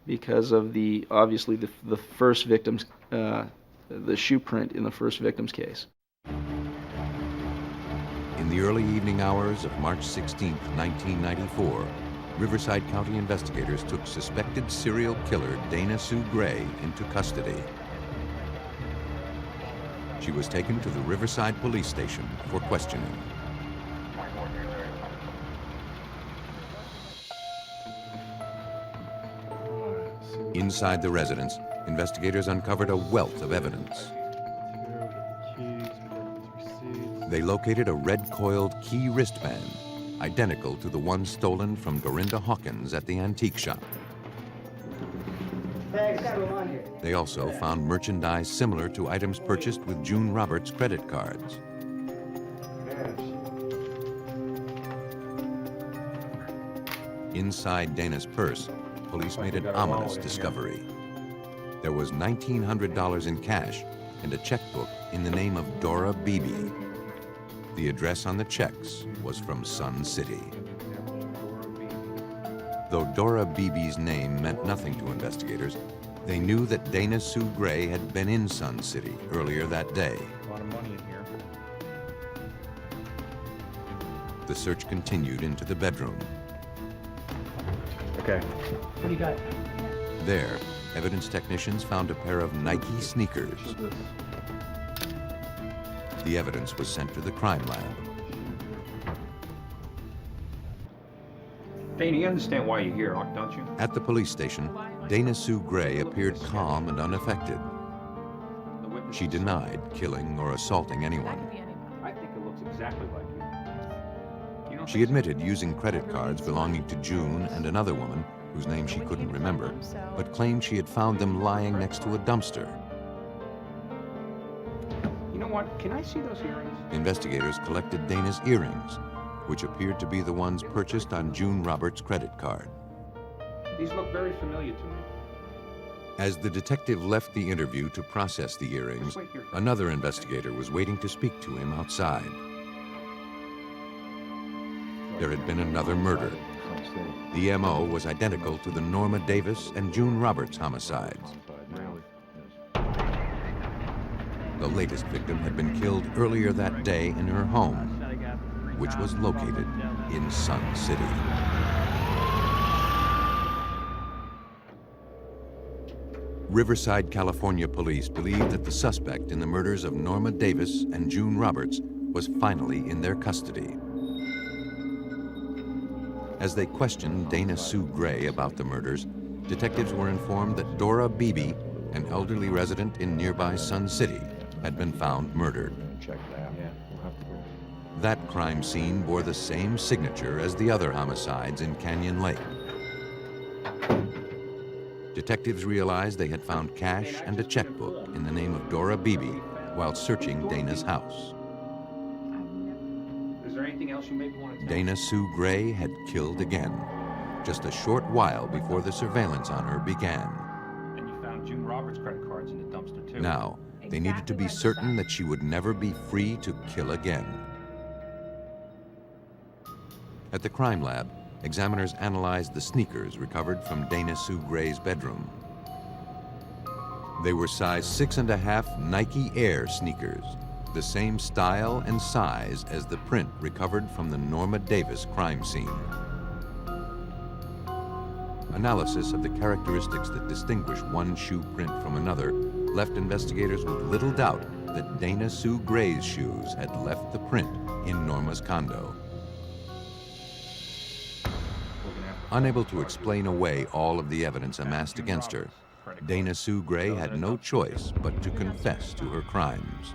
because of obviously the first victim's the shoe print in the first victim's case. In the early evening hours of March 16, 1994, Riverside County investigators took suspected serial killer Dana Sue Gray into custody. She was taken to the Riverside Police Station for questioning. Inside the residence, investigators uncovered a wealth of evidence. They located a red-coiled key wristband, identical to the one stolen from Dorinda Hawkins at the antique shop. They also found merchandise similar to items purchased with June Roberts' credit cards. Inside Dana's purse, police made an ominous discovery. There was $1,900 in cash and a checkbook in the name of Dora Beebe. The address on the checks was from Sun City. Though Dora Beebe's name meant nothing to investigators, they knew that Dana Sue Gray had been in Sun City earlier that day. A lot of money in here. The search continued into the bedroom. Okay. What do you got? There, evidence technicians found a pair of Nike sneakers. The evidence was sent to the crime lab. Dana, you understand why you're here, don't you? At the police station, Dana Sue Gray appeared calm and unaffected. She denied killing or assaulting anyone. I think it looks exactly like you. She admitted using credit cards belonging to June and another woman, whose name she couldn't remember, but claimed she had found them lying next to a dumpster. You know what? Can I see those earrings? Investigators collected Dana's earrings, which appeared to be the ones purchased on June Roberts' credit card. These look very familiar to me. As the detective left the interview to process the earrings, another investigator was waiting to speak to him outside. There had been another murder. The MO was identical to the Norma Davis and June Roberts homicides. The latest victim had been killed earlier that day in her home, which was located in Sun City. Riverside, California police believed that the suspect in the murders of Norma Davis and June Roberts was finally in their custody. As they questioned Dana Sue Gray about the murders, detectives were informed that Dora Beebe, an elderly resident in nearby Sun City, had been found murdered. That crime scene bore the same signature as the other homicides in Canyon Lake. Detectives realized they had found cash and a checkbook in the name of Dora Beebe while searching Dana's house. Is there anything else you maybe want to tell Dana Sue Gray had killed again, just a short while before the surveillance on her began. And you found June Roberts' credit cards in the dumpster, too. Now, They needed to be certain that she would never be free to kill again. At the crime lab, examiners analyzed the sneakers recovered from Dana Sue Gray's bedroom. They were size 6.5 Nike Air sneakers, the same style and size as the print recovered from the Norma Davis crime scene. Analysis of the characteristics that distinguish one shoe print from another left investigators with little doubt that Dana Sue Gray's shoes had left the print in Norma's condo. Unable to explain away all of the evidence amassed against her, Dana Sue Gray had no choice but to confess to her crimes.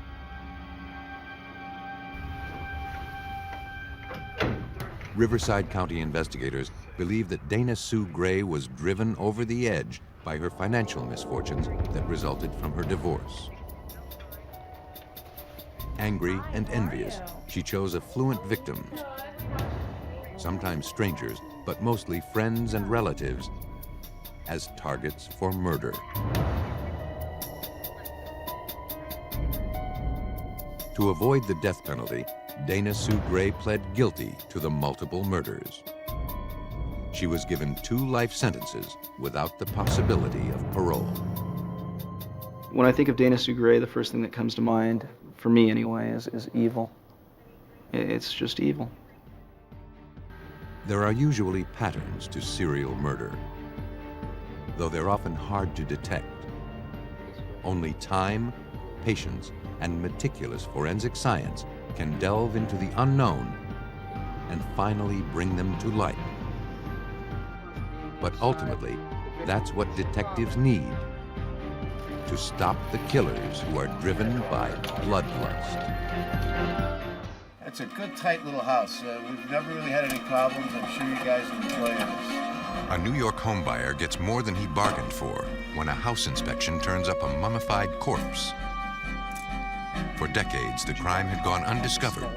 Riverside County investigators believe that Dana Sue Gray was driven over the edge by her financial misfortunes that resulted from her divorce. Angry and envious, she chose affluent victims, sometimes strangers, but mostly friends and relatives, as targets for murder. To avoid the death penalty, Dana Sue Gray pled guilty to the multiple murders. She was given 2 life sentences without the possibility of parole. When I think of Dana Sue Gray, the first thing that comes to mind, for me anyway, is evil. It's just evil. There are usually patterns to serial murder, though they're often hard to detect. Only time, patience, and meticulous forensic science can delve into the unknown and finally bring them to light. But ultimately, that's what detectives need to stop the killers who are driven by bloodlust. It's a good, tight little house. We've never really had any problems. I'm sure you guys enjoy this. A New York homebuyer gets more than he bargained for when a house inspection turns up a mummified corpse. For decades, the crime had gone undiscovered,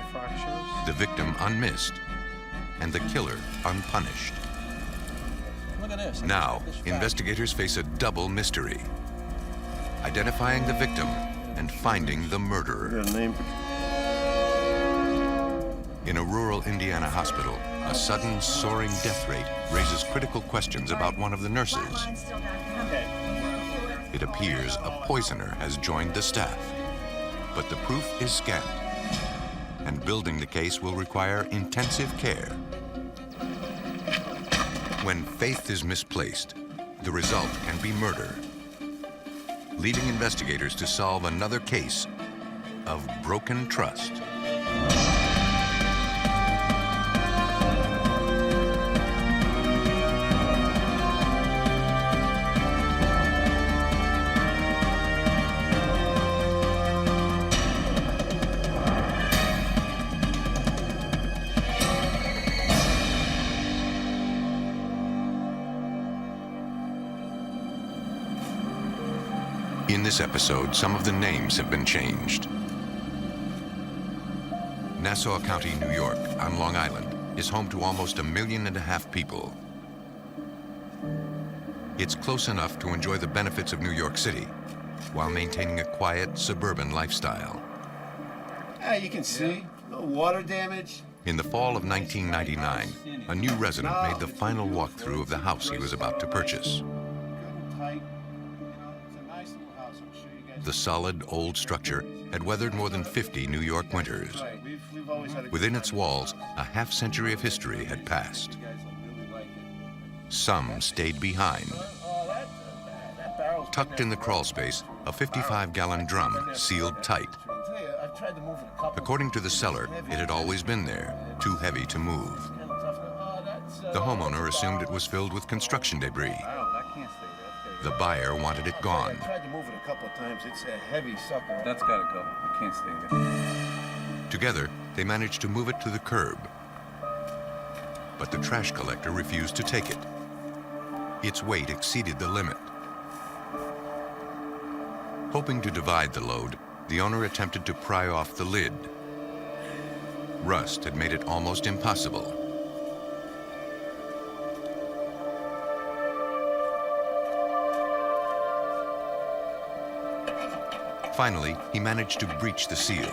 the victim unmissed, and the killer unpunished. Look at this. Now, investigators face a double mystery: identifying the victim and finding the murderer. In a rural Indiana hospital, a sudden soaring death rate raises critical questions about one of the nurses. It appears a poisoner has joined the staff, but the proof is scant, and building the case will require intensive care. When faith is misplaced, the result can be murder, leading investigators to solve another case of broken trust. In this episode, some of the names have been changed. Nassau County, New York, on Long Island, is home to almost 1.5 million people. It's close enough to enjoy the benefits of New York City while maintaining a quiet suburban lifestyle. Yeah, you can see. No water damage. In the fall of 1999, a new resident made the final walkthrough of the house he was about to purchase. The solid, old structure had weathered more than 50 New York winters. Within its walls, a half-century of history had passed. Some stayed behind. Tucked in the crawl space, a 55-gallon drum sealed tight. According to the seller, it had always been there, too heavy to move. The homeowner assumed it was filled with construction debris. The buyer wanted it gone. I tried to move it a couple of times. It's a heavy sucker. That's gotta go. It can't stay there. Together, they managed to move it to the curb. But the trash collector refused to take it. Its weight exceeded the limit. Hoping to divide the load, the owner attempted to pry off the lid. Rust had made it almost impossible. Finally, he managed to breach the seal.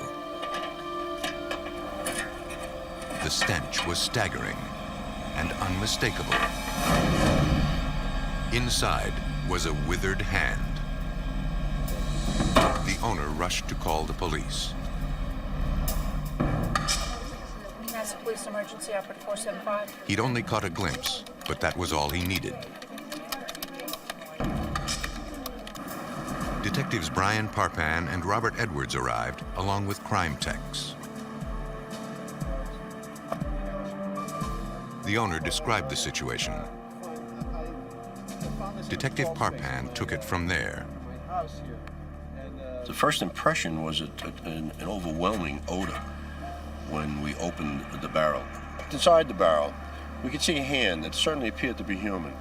The stench was staggering and unmistakable. Inside was a withered hand. The owner rushed to call the police. Mass Police Emergency Operative 475. He'd only caught a glimpse, but that was all he needed. Detectives Brian Parpan and Robert Edwards arrived, along with crime techs. The owner described the situation. Detective Parpan took it from there. The first impression was an overwhelming odor when we opened the barrel. Inside the barrel, we could see a hand that certainly appeared to be human.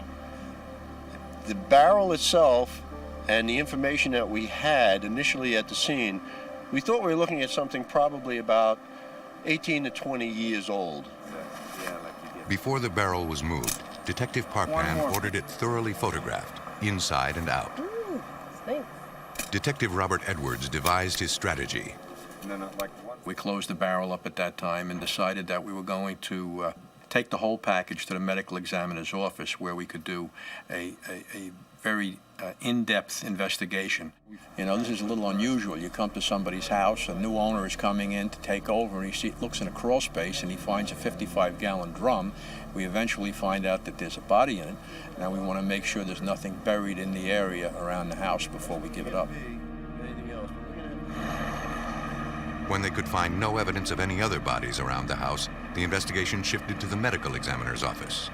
The barrel itself and the information that we had initially at the scene, we thought we were looking at something probably about 18 to 20 years old. Before the barrel was moved, Detective Parpan ordered it thoroughly photographed, inside and out. Detective Robert Edwards devised his strategy. We closed the barrel up at that time and decided that we were going to take the whole package to the medical examiner's office, where we could do a very in-depth investigation. You know, this is a little unusual. You come to somebody's house, a new owner is coming in to take over, and he looks in a crawl space and he finds a 55-gallon drum. We eventually find out that there's a body in it. Now we want to make sure there's nothing buried in the area around the house before we give it up. When they could find no evidence of any other bodies around the house, the investigation shifted to the medical examiner's office.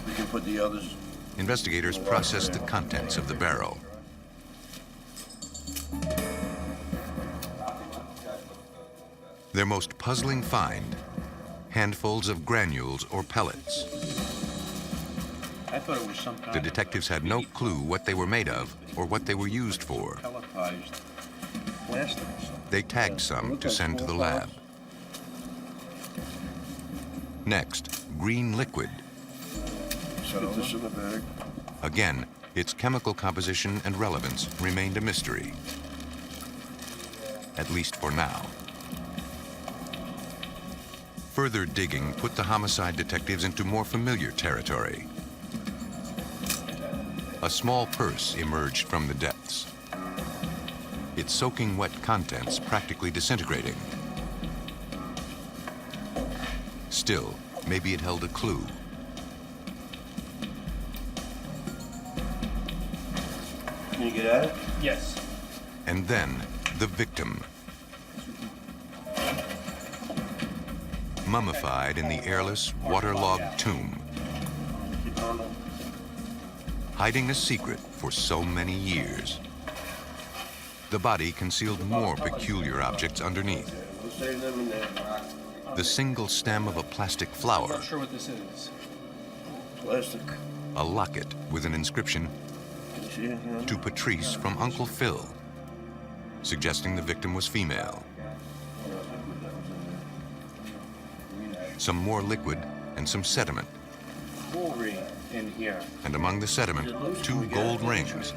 We can put the others. Investigators processed the contents of the barrel. Their most puzzling find, handfuls of granules or pellets. I thought it was some kind The detectives had no clue what they were made of or what they were used for. pelletized plastics. They tagged some to send to the lab. Next, green liquid. Set this in the bag. Again, its chemical composition and relevance remained a mystery. At least for now. Further digging put the homicide detectives into more familiar territory. A small purse emerged from the depths, its soaking wet contents practically disintegrating. Still, maybe it held a clue. Can you get at it? Yes. And then, the victim. Mummified in the airless, waterlogged tomb. Hiding a secret for so many years. The body concealed more peculiar objects underneath. We'll save them in there. The single stem of a plastic flower. I'm not sure what this is. Plastic. A locket with an inscription, Can you see it? to Patrice from Uncle Phil, suggesting the victim was female. Some more liquid and some sediment. Jewelry in here. And among the sediment, 2 gold rings.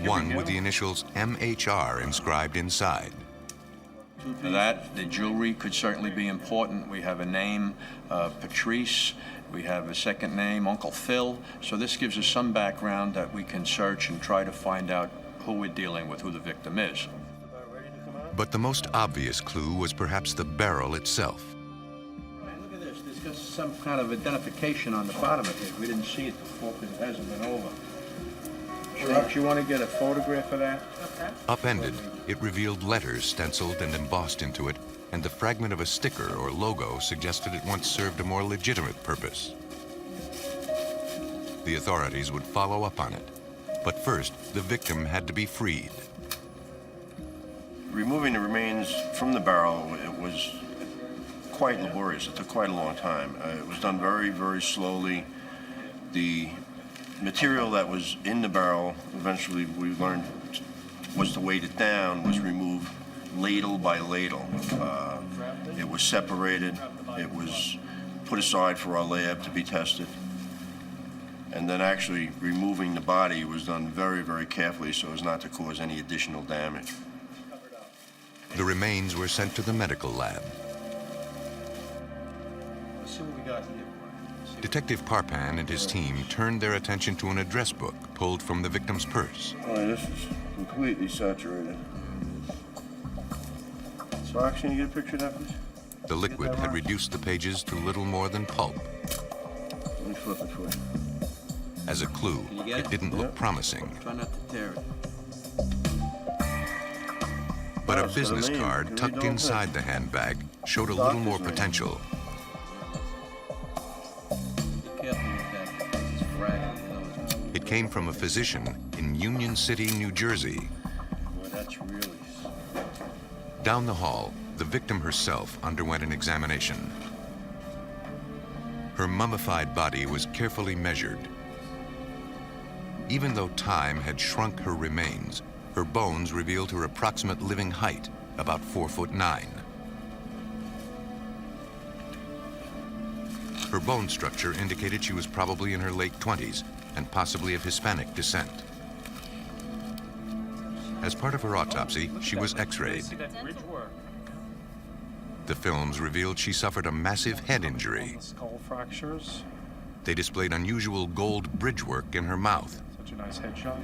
One with the initials MHR inscribed inside. For that, the jewelry could certainly be important. We have a name, Patrice. We have a second name, Uncle Phil. So this gives us some background that we can search and try to find out who we're dealing with, who the victim is. But the most obvious clue was perhaps the barrel itself. Look at this. There's got some kind of identification on the bottom of it. We didn't see it before because it hasn't been over. Chuck, you want to get a photograph of that? Okay. Upended, it revealed letters stenciled and embossed into it, and the fragment of a sticker or logo suggested it once served a more legitimate purpose. The authorities would follow up on it, but first, the victim had to be freed. Removing the remains from the barrel, it was quite laborious. It took quite a long time. It was done very, very slowly. The material that was in the barrel, eventually we learned was to weight it down, was removed ladle by ladle. It was separated. It was put aside for our lab to be tested. And then actually removing the body was done very, very carefully so as not to cause any additional damage. The remains were sent to the medical lab. Let's see what we got here. Detective Parpan and his team turned their attention to an address book pulled from the victim's purse. Oh, this is completely saturated. Sarge, can you get a picture of that, please? The liquid had reduced the pages to little more than pulp. Let me flip it for you. As a clue, it didn't look promising. Try not to tear it. But a business card tucked inside the handbag showed a little more potential. It came from a physician in Union City, New Jersey. Boy, that's really... Down the hall, the victim herself underwent an examination. Her mummified body was carefully measured. Even though time had shrunk her remains, her bones revealed her approximate living height, about 4'9". Her bone structure indicated she was probably in her late 20s and possibly of Hispanic descent. As part of her autopsy, she was x-rayed. The films revealed she suffered a massive head injury. Skull fractures. They displayed unusual gold bridgework in her mouth. Such a nice headshot.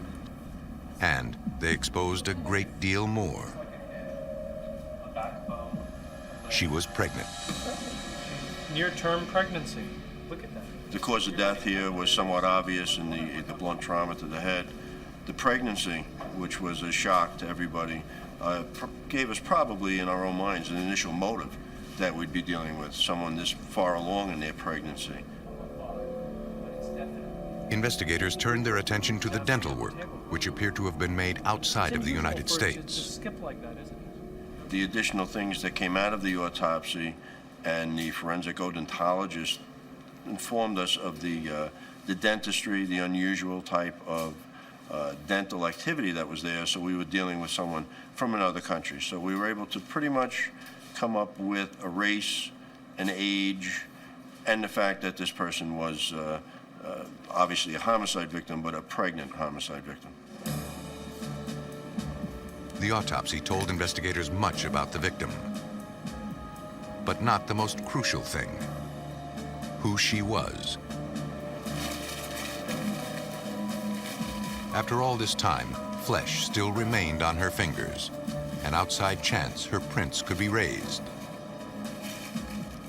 And they exposed a great deal more. She was pregnant. Near-term pregnancy. Look at that. The cause of death here was somewhat obvious in the blunt trauma to the head. The pregnancy, which was a shock to everybody, gave us probably in our own minds an initial motive that we'd be dealing with someone this far along in their pregnancy. Investigators turned their attention to the dental work, which appeared to have been made outside of the United States. The additional things that came out of the autopsy and the forensic odontologist informed us of the dentistry, the unusual type of dental activity that was there, so we were dealing with someone from another country. So we were able to pretty much come up with a race, an age, and the fact that this person was obviously a homicide victim, but a pregnant homicide victim. The autopsy told investigators much about the victim, but not the most crucial thing: who she was. After all this time, flesh still remained on her fingers. An outside chance her prints could be raised.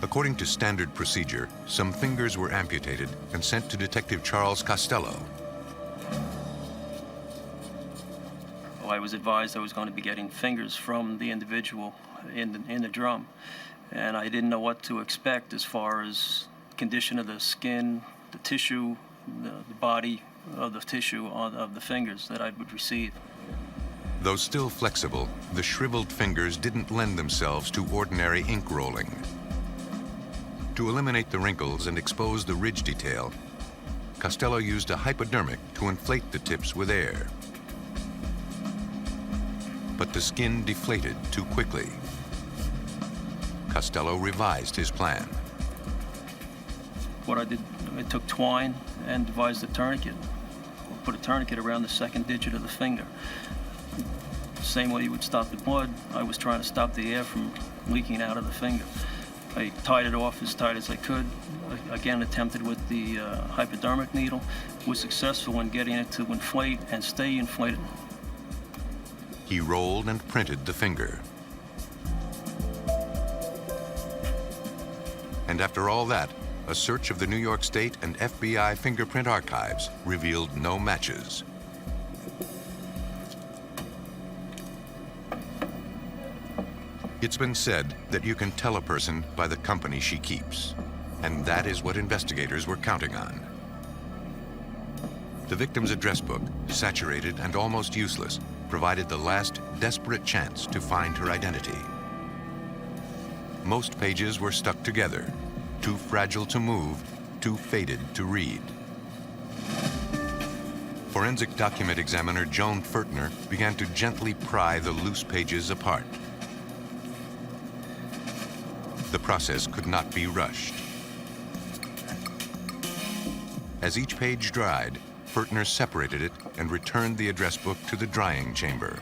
According to standard procedure, some fingers were amputated and sent to Detective Charles Costello. Well, I was advised I was going to be getting fingers from the individual in the drum, and I didn't know what to expect as far as condition of the skin, the tissue, the body of the tissue of the fingers that I would receive. Though still flexible, the shriveled fingers didn't lend themselves to ordinary ink rolling. To eliminate the wrinkles and expose the ridge detail, Costello used a hypodermic to inflate the tips with air. But the skin deflated too quickly. Costello revised his plan. What I did, I took twine and devised a tourniquet. Put a tourniquet around the second digit of the finger. Same way you would stop the blood, I was trying to stop the air from leaking out of the finger. I tied it off as tight as I could. I again attempted with the hypodermic needle. Was successful in getting it to inflate and stay inflated. He rolled and printed the finger. And after all that, a search of the New York State and FBI fingerprint archives revealed no matches. It's been said that you can tell a person by the company she keeps, and that is what investigators were counting on. The victim's address book, saturated and almost useless, provided the last desperate chance to find her identity. Most pages were stuck together, too fragile to move, too faded to read. Forensic document examiner Joan Fertner began to gently pry the loose pages apart. The process could not be rushed. As each page dried, Furtner separated it and returned the address book to the drying chamber.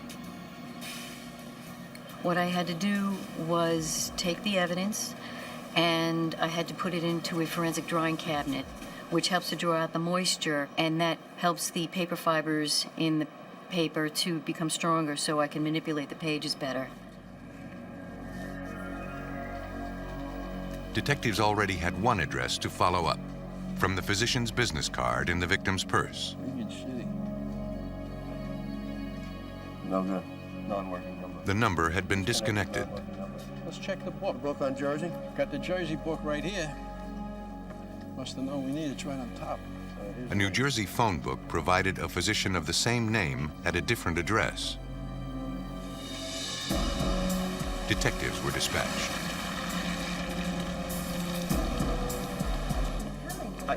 What I had to do was take the evidence and I had to put it into a forensic drying cabinet, which helps to draw out the moisture, and that helps the paper fibers in the paper to become stronger so I can manipulate the pages better. Detectives already had one address to follow up, from the physician's business card in the victim's purse. Union City. No good. Non-working number. The number had been disconnected. Let's check the book. Book on Jersey? Got the Jersey book right here. Must have known we needed. It's right on top. A New Jersey phone book provided a physician of the same name at a different address. Detectives were dispatched.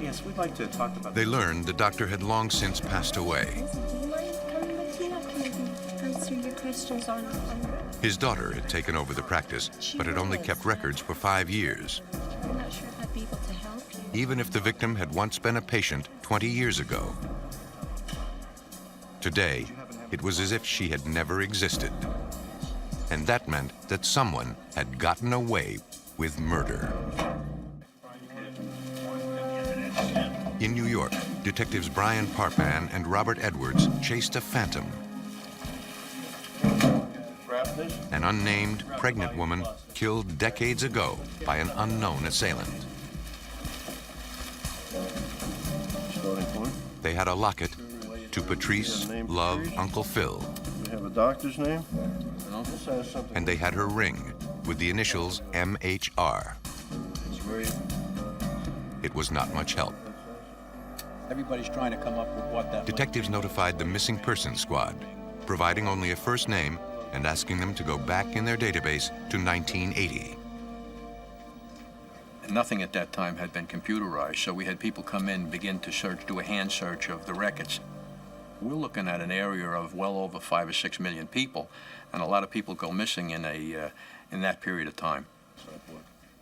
Yes, we'd like to talk about... They learned the doctor had long since passed away. Do you mind coming with me? I can maybe answer your questions on... His daughter had taken over the practice, but had only kept records for 5 years. I'm not sure if I'd be able to help you. Even if the victim had once been a patient 20 years ago. Today, it was as if she had never existed. And that meant that someone had gotten away with murder. In New York, detectives Brian Parpan and Robert Edwards chased a phantom. An unnamed pregnant woman killed decades ago by an unknown assailant. They had a locket to Patrice, love Uncle Phil. We have a doctor's name. And they had her ring with the initials MHR. It was not much help. Everybody's trying to come up with what that... Detectives notified the missing persons squad, providing only a first name and asking them to go back in their database to 1980. Nothing at that time had been computerized, so we had people come in, begin to search, do a hand search of the records. We're looking at an area of well over 5 or 6 million people, and a lot of people go missing in that period of time.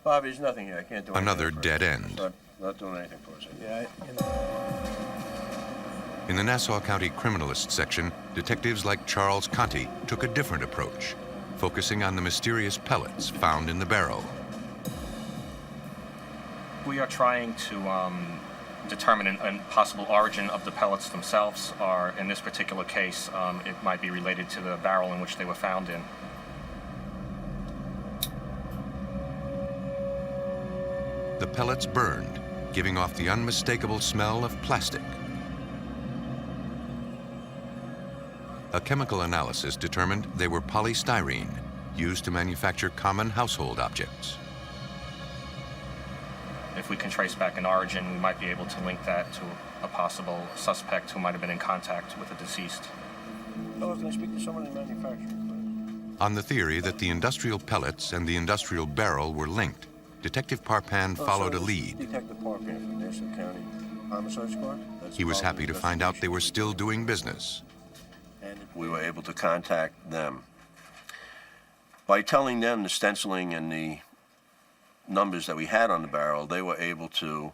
Bobby, there's nothing here. I can't do anything. Another dead end. Not doing anything for us. Yeah, In the Nassau County Criminalist section, detectives like Charles Conti took a different approach, focusing on the mysterious pellets found in the barrel. We are trying to determine a possible origin of the pellets themselves, or in this particular case, it might be related to the barrel in which they were found in. The pellets burned, giving off the unmistakable smell of plastic. A chemical analysis determined they were polystyrene, used to manufacture common household objects. If we can trace back an origin, we might be able to link that to a possible suspect who might have been in contact with the deceased. I was going to speak to someone in manufacturing. On the theory that the industrial pellets and the industrial barrel were linked, Detective Parpan followed a lead. Detective Parpan from Nassau County Homicide Squad. He was happy to find out they were still doing business. And we were able to contact them. By telling them the stenciling and the numbers that we had on the barrel, they were able to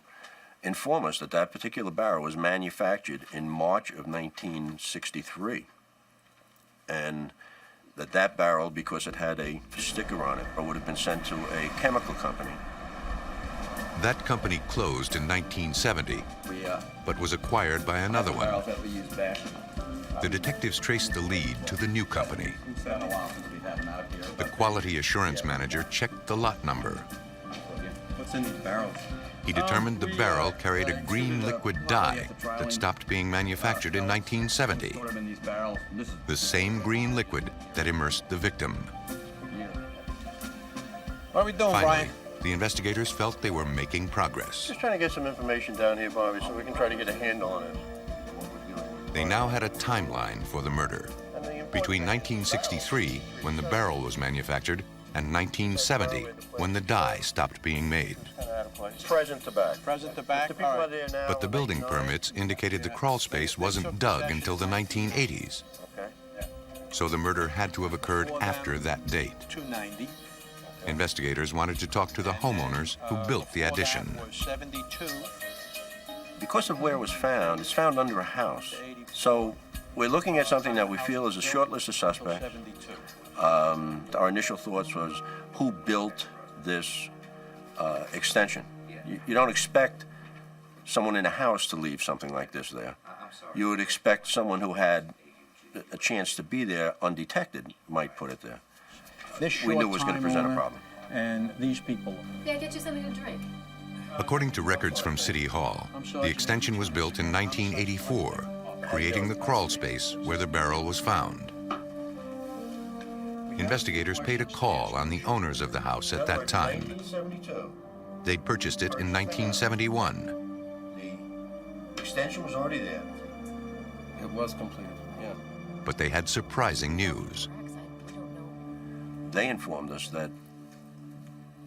inform us that that particular barrel was manufactured in March of 1963. And that barrel, because it had a sticker on it, would have been sent to a chemical company. That company closed in 1970, but was acquired by another one. The detectives traced the lead to the new company. The quality assurance manager checked the lot number. What's in these barrels? He determined the barrel carried a green liquid dye that stopped being manufactured in 1970. The same green liquid that immersed the victim. What are we doing, Finally, Brian? the investigators felt they were making progress. Just trying to get some information down here, Bobby, so we can try to get a handle on it. They now had a timeline for the murder. Between 1963, when the barrel was manufactured, and 1970, when the dye stopped being made. Present to back. Present to back. But the building permits indicated the crawl space wasn't dug until the 1980s. So the murder had to have occurred after that date. 290. Investigators wanted to talk to the homeowners who built the addition. 72. because of where it was found, it's found under a house. So we're looking at something that we feel is a short list of suspects. Our initial thoughts was, who built this extension? You don't expect someone in a house to leave something like this there. You would expect someone who had a chance to be there undetected might put it there. We knew it was going to present a problem. And these people. Yeah, get you something to drink. According to records from City Hall, the extension was built in 1984, creating the crawl space where the barrel was found. Investigators paid a call on the owners of the house at that time. 1972. They'd purchased it in 1971. The extension was already there. It was completed, yeah. But they had surprising news. They informed us that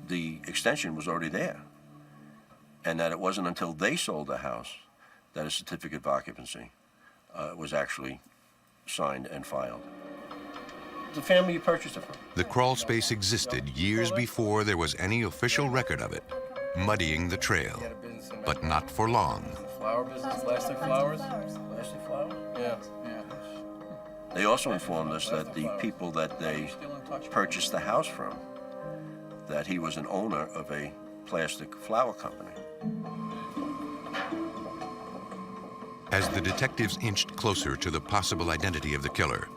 the extension was already there, and that it wasn't until they sold the house that a certificate of occupancy was actually signed and filed. The family you purchased it from. The crawl space existed years before there was any official record of it, muddying the trail, but not for long. Flower business, plastic flowers? Plastic flowers? Yeah, yeah. They also informed us that the people that they purchased the house from, that he was an owner of a plastic flower company. As the detectives inched closer to the possible identity of the killer,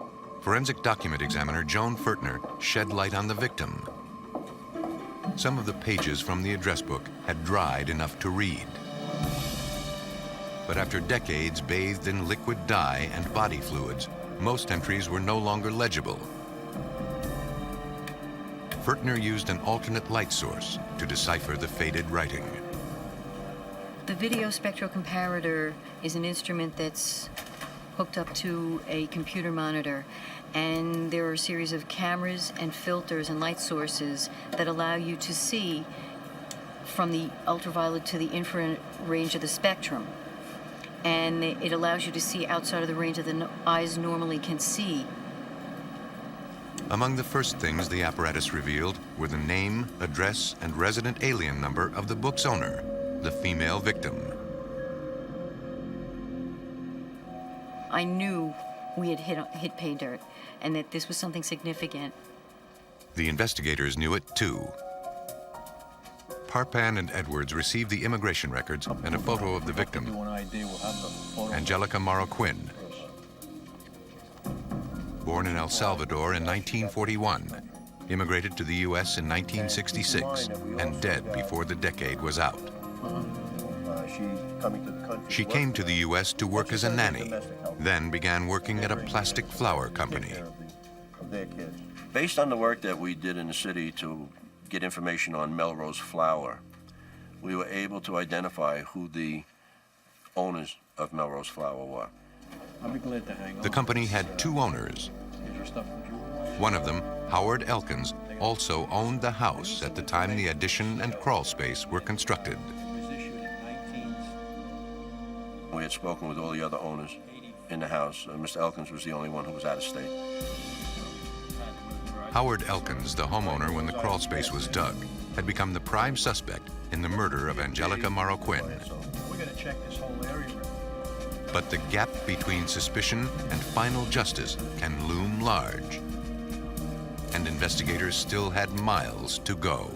forensic document examiner Joan Fertner shed light on the victim. Some of the pages from the address book had dried enough to read. But after decades bathed in liquid dye and body fluids, most entries were no longer legible. Fertner used an alternate light source to decipher the faded writing. The video spectrocomparator is an instrument that's hooked up to a computer monitor, and there are a series of cameras and filters and light sources that allow you to see from the ultraviolet to the infrared range of the spectrum. And it allows you to see outside of the range that the eyes normally can see. Among the first things the apparatus revealed were the name, address, and resident alien number of the book's owner, the female victim. I knew we had hit pay dirt and that this was something significant. The investigators knew it too. Parpan and Edwards received the immigration records and a photo of the victim, Angelica Marroquin. Born in El Salvador in 1941, immigrated to the U.S. in 1966, and dead before the decade was out. She came to the U.S. to work as a nanny, then began working at a plastic flower company. Based on the work that we did in the city to get information on Melrose Flower, we were able to identify who the owners of Melrose Flower were. I'll be glad to hang on. The company had two owners. One of them, Howard Elkins, also owned the house at the time the addition and crawl space were constructed. We had spoken with all the other owners in the house. Mr. Elkins was the only one who was out of state. Howard Elkins, the homeowner when the crawl space was dug, had become the prime suspect in the murder of Angelica Marroquin. We're going to check this whole area. But the gap between suspicion and final justice can loom large. And investigators still had miles to go.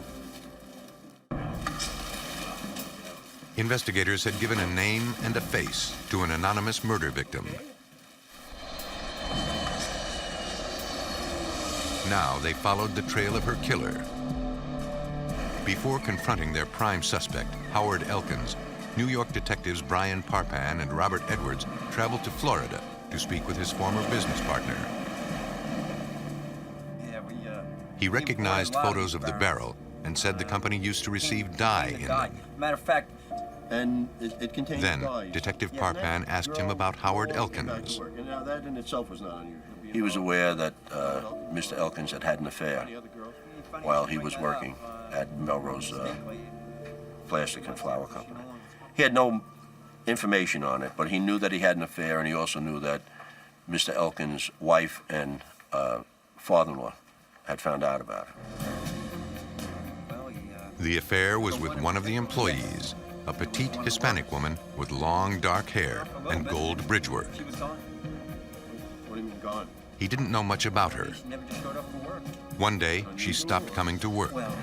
Investigators had given a name and a face to an anonymous murder victim. Now they followed the trail of her killer. Before confronting their prime suspect, Howard Elkins, New York detectives Brian Parpan and Robert Edwards traveled to Florida to speak with his former business partner. He recognized photos of the barrel and said the company used to receive dye in them. Matter of fact, and it contains Then, dye. Detective Parpan asked him about Howard Elkins. Now, that in itself was not unusual. He was aware that Mr. Elkins had had an affair while he was working at Melrose Plastic and Flower Company. He had no information on it, but he knew that he had an affair, and he also knew that Mr. Elkins' wife and father-in-law had found out about it. The affair was with one of the employees, a petite Hispanic woman with long dark hair and gold bridge work. She was gone. What do you mean gone? He didn't know much about her. She never just showed up for work. One day, she stopped coming to work. Well,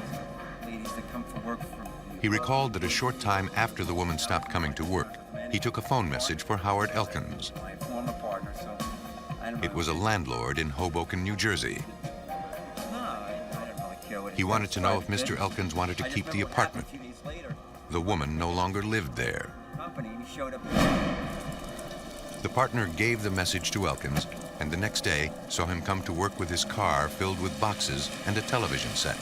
ladies that come for work from... He recalled that a short time after the woman stopped coming to work, he took a phone message for Howard Elkins. My former partner, so... It was a landlord in Hoboken, New Jersey. He wanted to know if Mr. Elkins wanted to keep the apartment. The woman no longer lived there. The partner gave the message to Elkins, and the next day saw him come to work with his car filled with boxes and a television set.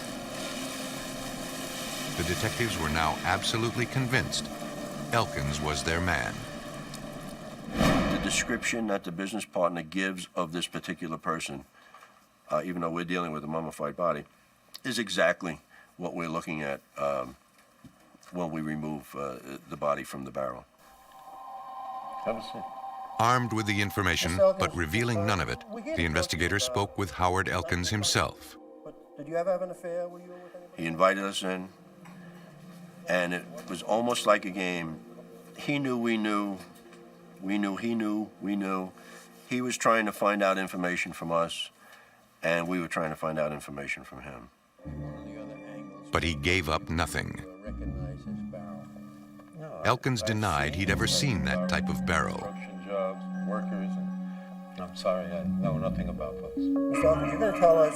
The detectives were now absolutely convinced Elkins was their man. The description that the business partner gives of this particular person, even though we're dealing with a mummified body, is exactly what we're looking at when we remove the body from the barrel. Have a seat. Armed with the information, but revealing none of it, the investigator spoke with Howard Elkins himself. Did you ever have an affair? Were you with anybody? He invited us in, and it was almost like a game. He knew we knew. We knew he knew we knew. He was trying to find out information from us, and we were trying to find out information from him. But he gave up nothing. Elkins denied he'd ever seen that type of barrel. Jobs, workers, and I'm sorry, I know nothing about those. Mr. Elkins, you're going to tell us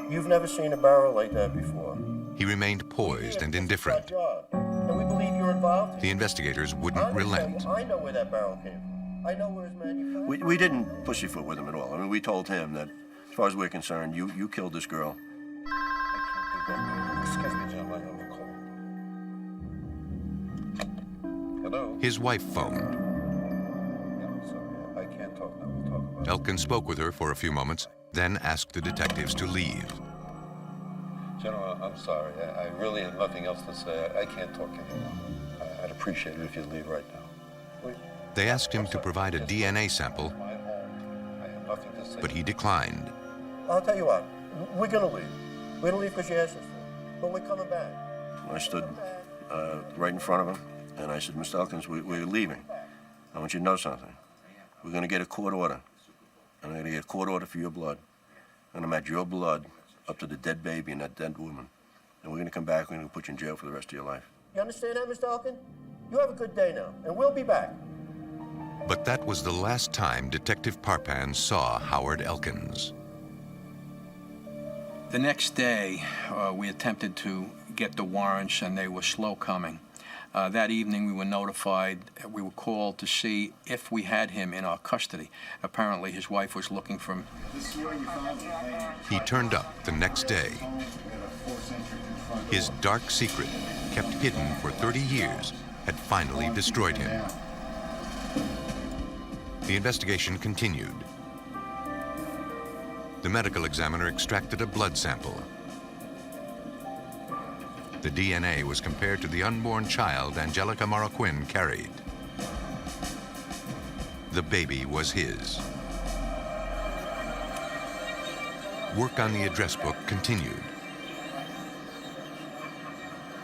you've never seen a barrel like that before. He remained poised and indifferent. And we believe you're involved. The investigators wouldn't relent. I know where that barrel came from. I know where it's manufactured. We didn't pussyfoot with him at all. I mean, we told him that, as far as we're concerned, you killed this girl. Excuse me, gentlemen, I'm on a call. Hello? His wife phoned. I can't talk now. We'll talk about it. Elkins spoke with her for a few moments, then asked the detectives to leave. Gentlemen, I'm sorry. I really have nothing else to say. I can't talk anymore. I'd appreciate it if you'd leave right now. They asked him to provide a DNA sample, I have nothing to say. but he declined. I'll tell you what, we're going to leave. We're going to leave because you asked us to, but we're coming back. I stood right in front of him, and I said, Mr. Elkins, we're leaving. I want you to know something. We're going to get a court order, and I'm going to get a court order for your blood. I'm going to match your blood up to the dead baby and that dead woman. And we're going to come back, we're going to put you in jail for the rest of your life. You understand that, Mr. Elkins? You have a good day now, and we'll be back. But that was the last time Detective Parpan saw Howard Elkins. The next day, we attempted to get the warrants, and they were slow coming. That evening, we were notified, we were called to see if we had him in our custody. Apparently, his wife was looking for him. He turned up the next day. His dark secret, kept hidden for 30 years, had finally destroyed him. The investigation continued. The medical examiner extracted a blood sample. The DNA was compared to the unborn child Angelica Marroquin carried. The baby was his. Work on the address book continued.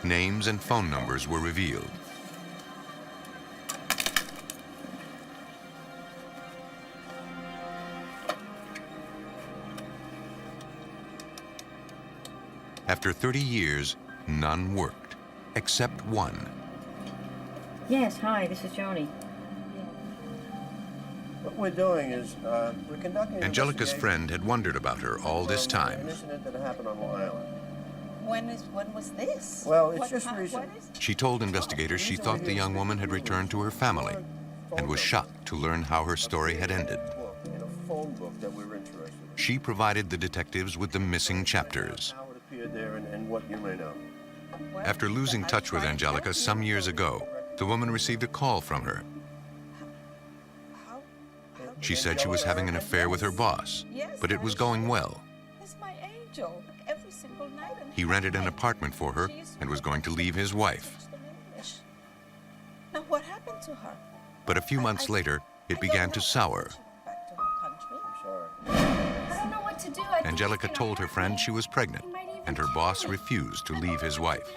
Names and phone numbers were revealed. After 30 years, none worked, except one. Yes, hi, this is Joni. What we're doing is we're conducting an Angelica's investigation friend had wondered about her all this An time. incident that happened on Long Island. When was this? Well, it's just recent. She told investigators she thought the young woman had returned to her family and was shocked to learn how her story had ended. In a phone book that we're interested in. She provided the detectives with the missing chapters. How it appeared there and what you may know. After losing touch with Angelica some years ago, the woman received a call from her. She said she was having an affair with her boss, but it was going well. He's my angel. Every single night. He rented an apartment for her and was going to leave his wife. Now what happened to her? But a few months later, it began to sour. Back to her country. I don't know what to do. Angelica told her friend she was pregnant, and her boss refused to leave his wife.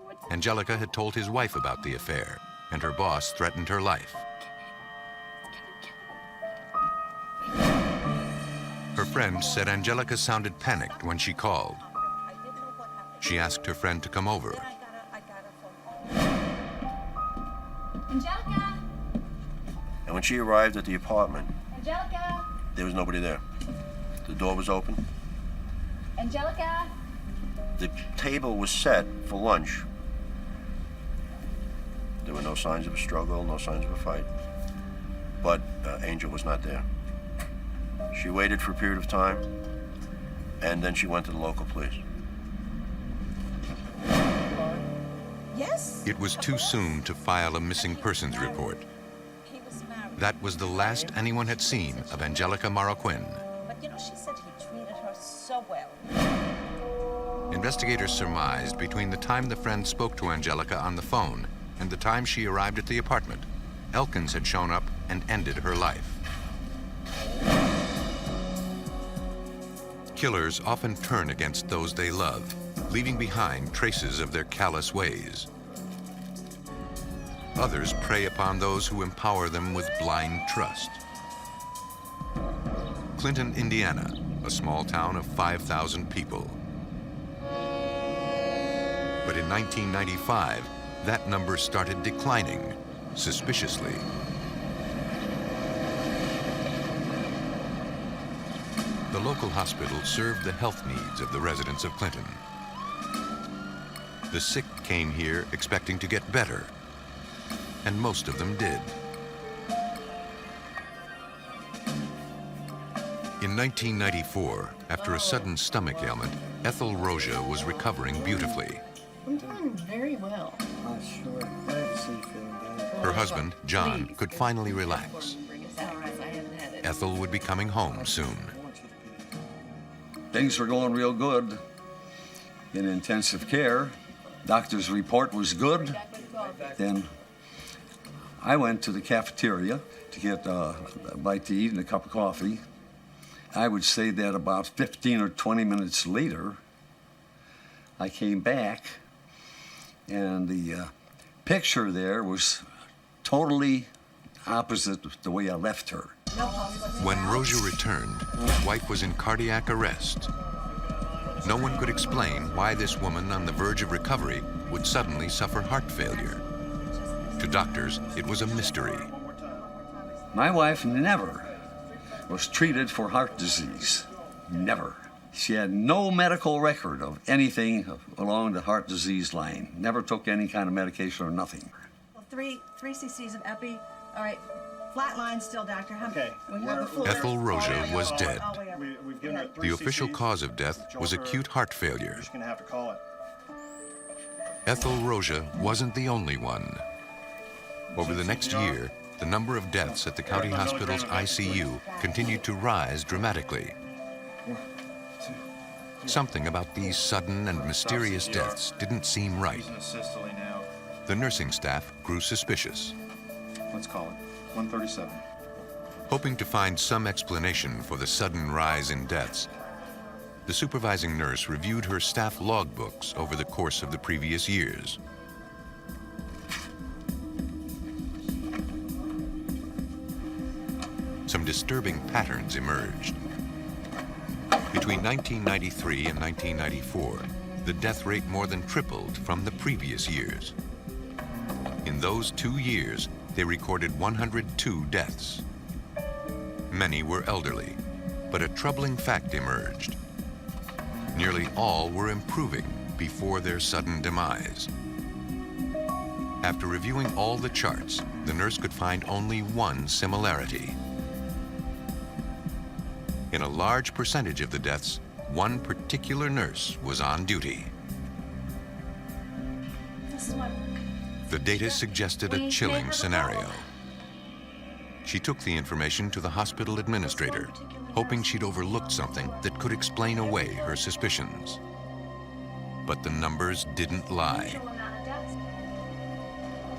What Angelica had told his wife about the affair, and her boss threatened her life. Her friend said Angelica sounded panicked when she called. She asked her friend to come over. Angelica! And when she arrived at the apartment, Angelica! there was nobody there. The door was open. Angelica! The table was set for lunch. There were no signs of a struggle, no signs of a fight. But Angel was not there. She waited for a period of time, and then she went to the local police. Yes? It was too soon to file a missing persons report. That was the last anyone had seen of Angelica Marroquin. But you know, she said he treated her so well. Investigators surmised between the time the friend spoke to Angelica on the phone and the time she arrived at the apartment, Elkins had shown up and ended her life. Killers often turn against those they love, leaving behind traces of their callous ways. Others prey upon those who empower them with blind trust. Clinton, Indiana, a small town of 5,000 people. But in 1995, that number started declining, suspiciously. The local hospital served the health needs of the residents of Clinton. The sick came here expecting to get better, and most of them did. In 1994, after a sudden stomach ailment, Ethel Roja was recovering beautifully. I'm doing very well. Oh, sure. Let's see, feeling better. Her husband, John, could finally relax. Ethel would be coming home soon. Things were going real good in intensive care. Doctor's report was good. Then I went to the cafeteria to get a bite to eat and a cup of coffee. I would say that about 15 or 20 minutes later, I came back, and the picture there was totally opposite of the way I left her. When Roja returned, his wife was in cardiac arrest. No one could explain why this woman on the verge of recovery would suddenly suffer heart failure. To doctors, it was a mystery. My wife never was treated for heart disease. Never. She had no medical record of anything along the heart disease line. Never took any kind of medication or nothing. Well, three cc's of epi. All right. Flat line still, doctor. Okay. Ethel Roja was dead. The official cause of death was acute heart failure. Just gonna have to call it. Ethel Roja wasn't the only one. Over the next year, the number of deaths at the county hospital's ICU continued to rise dramatically. Something about these sudden and mysterious deaths didn't seem right. The nursing staff grew suspicious. Let's call it 137. Hoping to find some explanation for the sudden rise in deaths, the supervising nurse reviewed her staff logbooks over the course of the previous years. Some disturbing patterns emerged. Between 1993 and 1994, the death rate more than tripled from the previous years. In those 2 years, they recorded 102 deaths. Many were elderly, but a troubling fact emerged. Nearly all were improving before their sudden demise. After reviewing all the charts, the nurse could find only one similarity. In a large percentage of the deaths, one particular nurse was on duty. The data suggested a chilling scenario. She took the information to the hospital administrator, hoping she'd overlooked something that could explain away her suspicions. But the numbers didn't lie.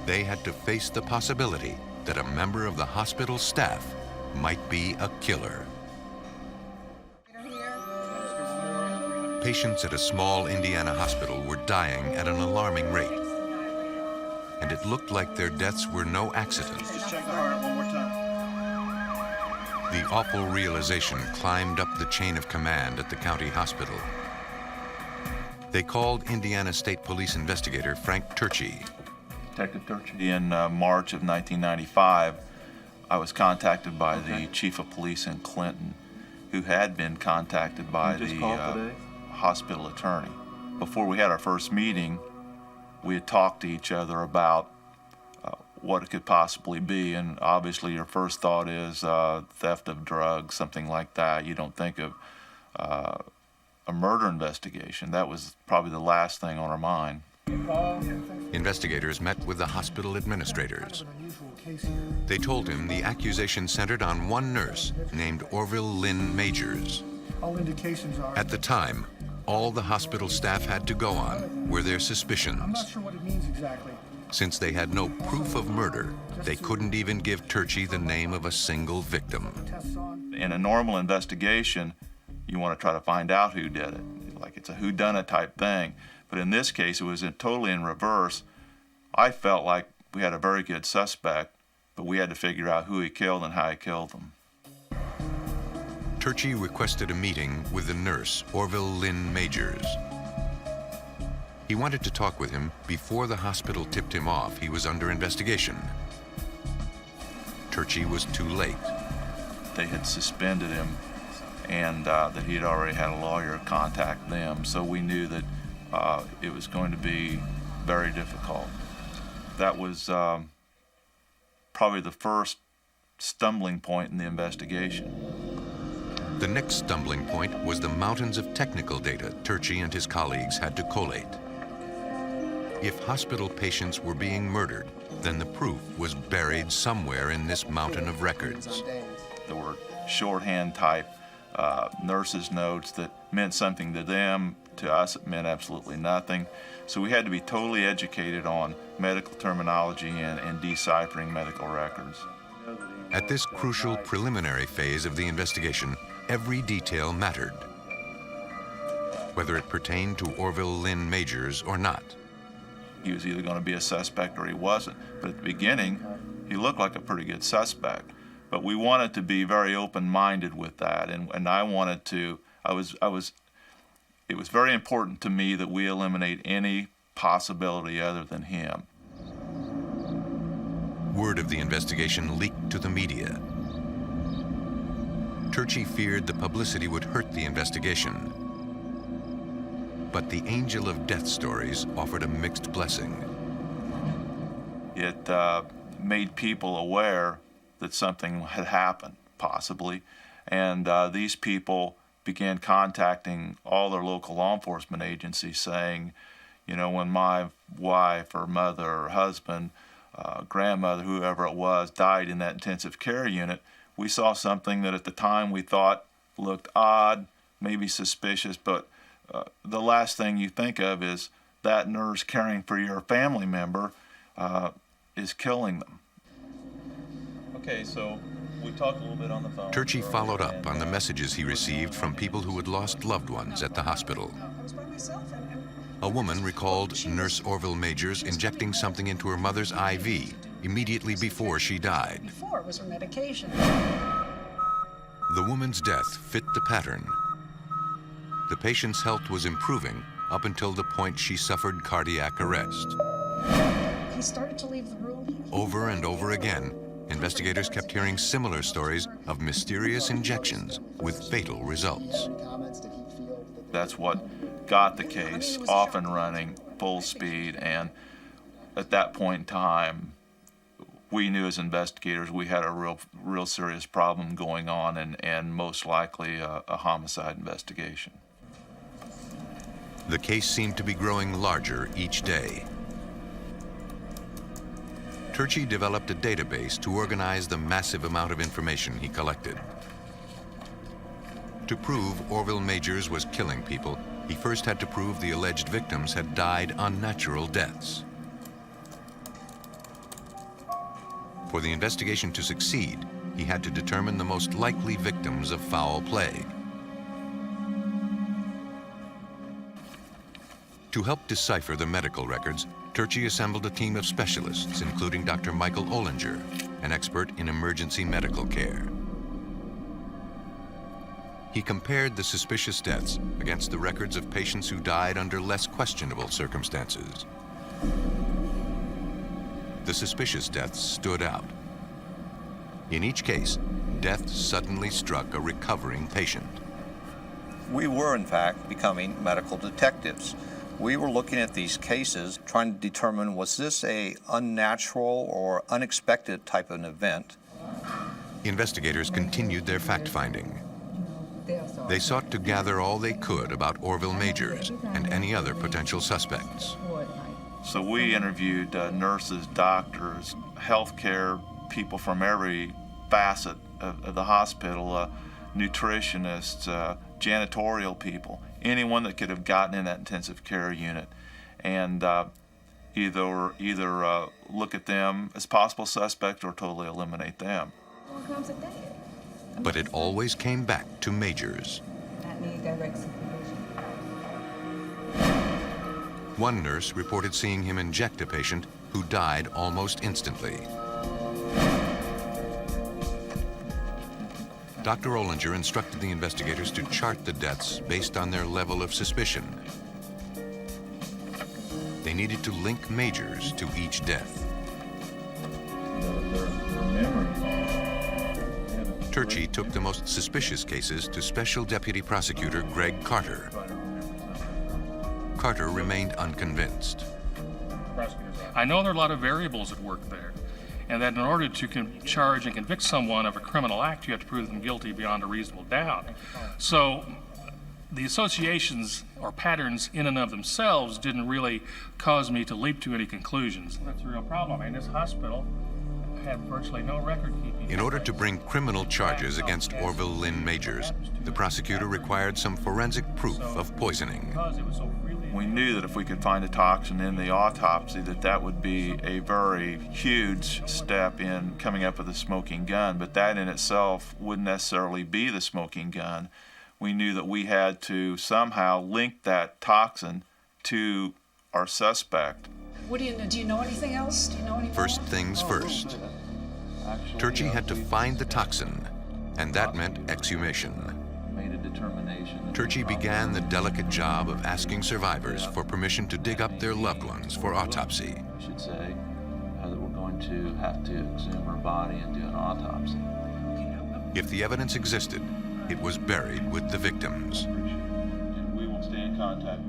They had to face the possibility that a member of the hospital staff might be a killer. Patients at a small Indiana hospital were dying at an alarming rate. and it looked like their deaths were no accident. Just check the heart one more time. The awful realization climbed up the chain of command at the county hospital. They called Indiana State Police investigator Frank Turchi. Detective Turchi. In March of 1995, I was contacted by the chief of police in Clinton, who had been contacted by the hospital attorney. Before we had our first meeting, we had talked to each other about what it could possibly be, and obviously your first thought is theft of drugs, something like that. You don't think of a murder investigation. That was probably the last thing on our mind. Investigators met with the hospital administrators. They told him the accusation centered on one nurse named Orville Lynn Majors. All indications are... At the time, all the hospital staff had to go on were their suspicions. I'm not sure what it means exactly. Since they had no proof of murder, they couldn't even give Turchi the name of a single victim. In a normal investigation, you want to try to find out who did it. Like it's a whodunit type thing. But in this case, it was totally in reverse. I felt like we had a very good suspect, but we had to figure out who he killed and how he killed them. Turchi requested a meeting with the nurse, Orville Lynn Majors. He wanted to talk with him before the hospital tipped him off he was under investigation. Turchi was too late. They had suspended him, and that he had already had a lawyer contact them, so we knew that it was going to be very difficult. That was probably the first stumbling point in the investigation. The next stumbling point was the mountains of technical data Turchi and his colleagues had to collate. If hospital patients were being murdered, then the proof was buried somewhere in this mountain of records. There were shorthand type nurses' notes that meant something to them. To us, it meant absolutely nothing. So we had to be totally educated on medical terminology and deciphering medical records. At this crucial preliminary phase of the investigation, every detail mattered, whether it pertained to Orville Lynn Majors or not. He was either going to be a suspect or he wasn't. But at the beginning, he looked like a pretty good suspect. But we wanted to be very open-minded with that, and I wanted to. It was very important to me that we eliminate any possibility other than him. Word of the investigation leaked to the media. Turchi feared the publicity would hurt the investigation. But the angel of death stories offered a mixed blessing. It made people aware that something had happened, possibly, and these people began contacting all their local law enforcement agencies saying, you know, when my wife or mother or husband, grandmother, whoever it was, died in that intensive care unit, we saw something that at the time we thought looked odd, maybe suspicious, but the last thing you think of is that nurse caring for your family member is killing them. Okay, so we talked a little bit on the phone. Turchi followed up on the messages he received from people who had lost loved ones at the hospital. A woman recalled Nurse Orville Majors injecting something into her mother's IV immediately before she died. Before it was her medication. The woman's death fit the pattern. The patient's health was improving up until the point she suffered cardiac arrest. He started to leave the room. Over and over again, investigators kept hearing similar stories of mysterious injections with fatal results. That's what got the case off and running, full speed, and at that point in time, we knew as investigators we had a real serious problem going on, and most likely a homicide investigation. The case seemed to be growing larger each day. Turchi developed a database to organize the massive amount of information he collected. To prove Orville Majors was killing people, he first had to prove the alleged victims had died unnatural deaths. For the investigation to succeed, he had to determine the most likely victims of foul play. To help decipher the medical records, Turchi assembled a team of specialists, including Dr. Michael Ollinger, an expert in emergency medical care. He compared the suspicious deaths against the records of patients who died under less questionable circumstances. The suspicious deaths stood out. In each case, death suddenly struck a recovering patient. We were, in fact, becoming medical detectives. We were looking at these cases, trying to determine, was this a unnatural or unexpected type of an event? Investigators continued their fact-finding. They sought to gather all they could about Orville Majors and any other potential suspects. So we interviewed nurses, doctors, healthcare people from every facet of the hospital, nutritionists, janitorial people, anyone that could have gotten in that intensive care unit, and either look at them as possible suspects or totally eliminate them. But it always came back to Majors. One nurse reported seeing him inject a patient who died almost instantly. Dr. Ollinger instructed the investigators to chart the deaths based on their level of suspicion. They needed to link Majors to each death. Turchi took the most suspicious cases to Special Deputy Prosecutor Greg Carter. Carter remained unconvinced. I know there are a lot of variables at work there, and that in order to charge and convict someone of a criminal act, you have to prove them guilty beyond a reasonable doubt. So the associations or patterns in and of themselves didn't really cause me to leap to any conclusions. That's a real problem. In this hospital, had virtually no record keeping. In order to bring criminal charges against Orville Lynn Majors, the prosecutor required some forensic proof of poisoning. We knew that if we could find a toxin in the autopsy, that would be a very huge step in coming up with a smoking gun, but that in itself wouldn't necessarily be the smoking gun. We knew that we had to somehow link that toxin to our suspect. What do you know? Do you know anything else? Do you know any First things first. Turchi had to find the toxin, and that meant exhumation. Turchi began the delicate job of asking survivors for permission to dig up their loved ones for autopsy. I should say that we're going to have to exhume her body and do an autopsy. If the evidence existed, it was buried with the victims. We will stay in contact.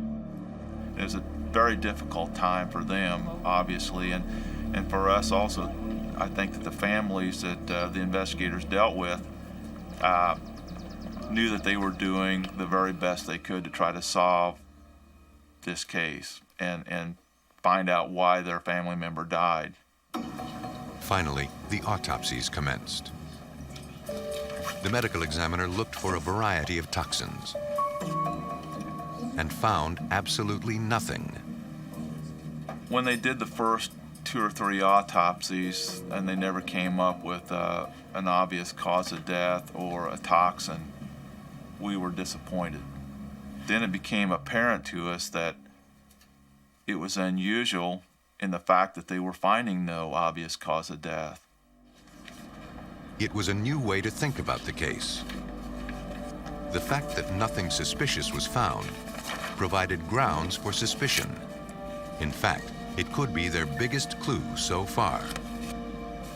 It was a very difficult time for them, obviously, and for us also. I think that the families that the investigators dealt with knew that they were doing the very best they could to try to solve this case and find out why their family member died. Finally, the autopsies commenced. The medical examiner looked for a variety of toxins and found absolutely nothing. When they did the first 2 or 3 autopsies and they never came up with an obvious cause of death or a toxin, we were disappointed. Then it became apparent to us that it was unusual in the fact that they were finding no obvious cause of death. It was a new way to think about the case. The fact that nothing suspicious was found provided grounds for suspicion. In fact, it could be their biggest clue so far.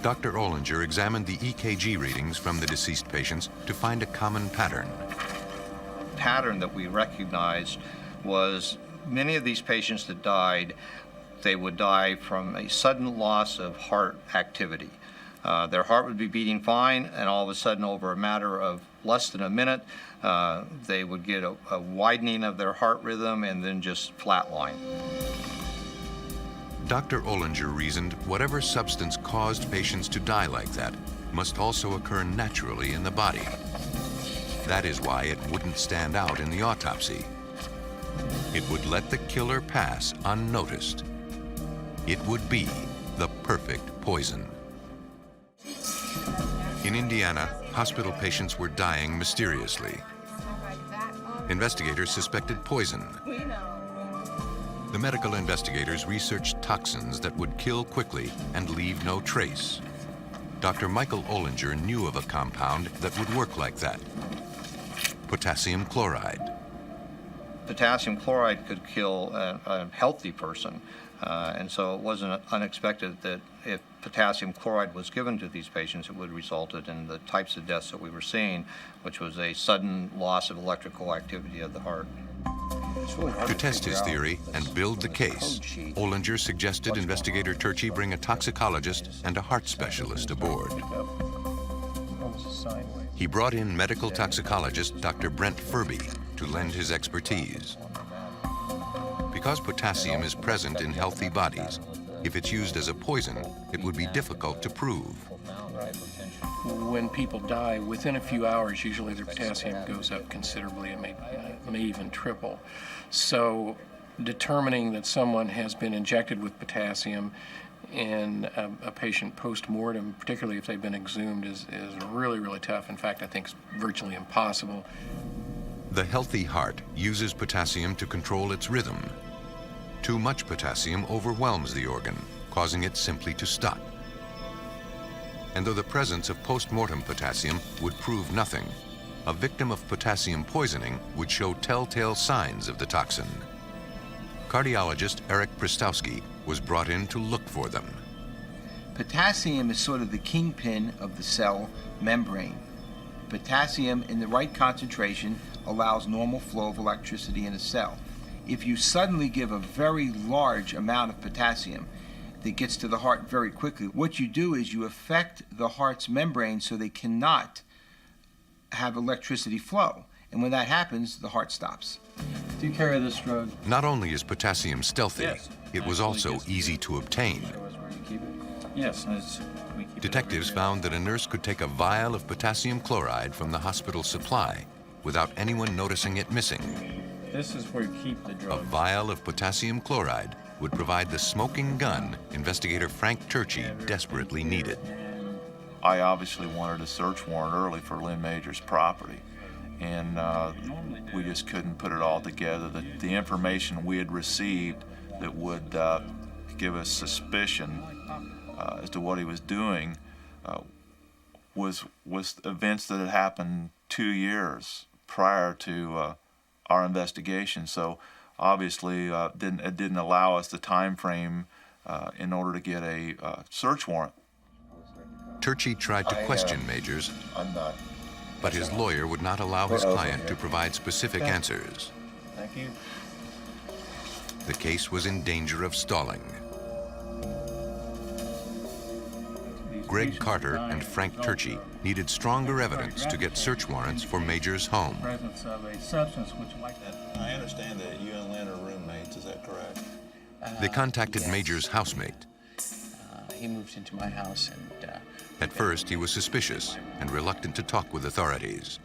Dr. Ollinger examined the EKG readings from the deceased patients to find a common pattern. The pattern that we recognized was many of these patients that died, they would die from a sudden loss of heart activity. Their heart would be beating fine, and all of a sudden, over a matter of less than a minute, they would get a widening of their heart rhythm and then just flatline. Dr. Ollinger reasoned whatever substance caused patients to die like that must also occur naturally in the body. That is why it wouldn't stand out in the autopsy. It would let the killer pass unnoticed. It would be the perfect poison. In Indiana, hospital patients were dying mysteriously. Investigators suspected poison. The medical investigators researched toxins that would kill quickly and leave no trace. Dr. Michael Ollinger knew of a compound that would work like that: potassium chloride. Potassium chloride could kill a healthy person, and so it wasn't unexpected that if potassium chloride was given to these patients, it would result in the types of deaths that we were seeing, which was a sudden loss of electrical activity of the heart. To test his theory and build the case, Ollinger suggested investigator Turchi bring a toxicologist and a heart specialist aboard. He brought in medical toxicologist Dr. Brent Furby to lend his expertise. Because potassium is present in healthy bodies, if it's used as a poison, it would be difficult to prove. When people die, within a few hours, usually their potassium goes up considerably. It may even triple. So determining that someone has been injected with potassium in a patient post-mortem, particularly if they've been exhumed, is really, really tough. In fact, I think it's virtually impossible. The healthy heart uses potassium to control its rhythm. Too much potassium overwhelms the organ, causing it simply to stop. And though the presence of post-mortem potassium would prove nothing, a victim of potassium poisoning would show telltale signs of the toxin. Cardiologist Eric Pristowski was brought in to look for them. Potassium is sort of the kingpin of the cell membrane. Potassium in the right concentration allows normal flow of electricity in a cell. If you suddenly give a very large amount of potassium that gets to the heart very quickly, what you do is you affect the heart's membrane so they cannot have electricity flow. And when that happens, the heart stops. Do you carry this drug? Not only is potassium stealthy, Yes. it was also easy to obtain. Yes. Detectives found that a nurse could take a vial of potassium chloride from the hospital supply without anyone noticing it missing. This is where you keep the A drug. vial of potassium chloride would provide the smoking gun investigator Frank Turchi desperately needed. I obviously wanted a search warrant early for Lynn Major's property, and we just couldn't put it all together. The information we had received that would give us suspicion as to what he was doing was events that had happened 2 years prior to our investigation. So obviously it didn't allow us the time frame in order to get a search warrant. Turchi tried to question Majors, but his lawyer would not allow his client to provide specific answers. Thank you. The case was in danger of stalling. Greg Carter and Frank Turchi needed stronger evidence to get search warrants for Major's home. Presence of a substance which might I understand that you and Lynn are roommates, is that correct? They contacted yes. Major's housemate. He moved into my house and... At first, he was suspicious and reluctant to talk with authorities.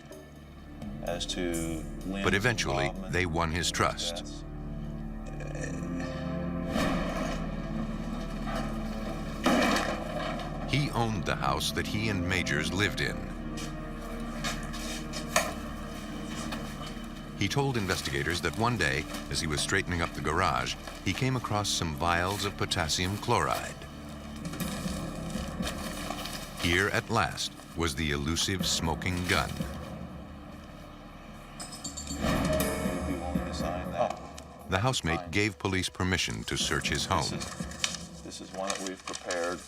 As to Lynn's But eventually, involvement they won his trust. He owned the house that he and Majors lived in. He told investigators that one day, as he was straightening up the garage, he came across some vials of potassium chloride. Here, at last, was the elusive smoking gun. be willing to sign that. The housemate gave police permission to search his home. This is one that we've prepared.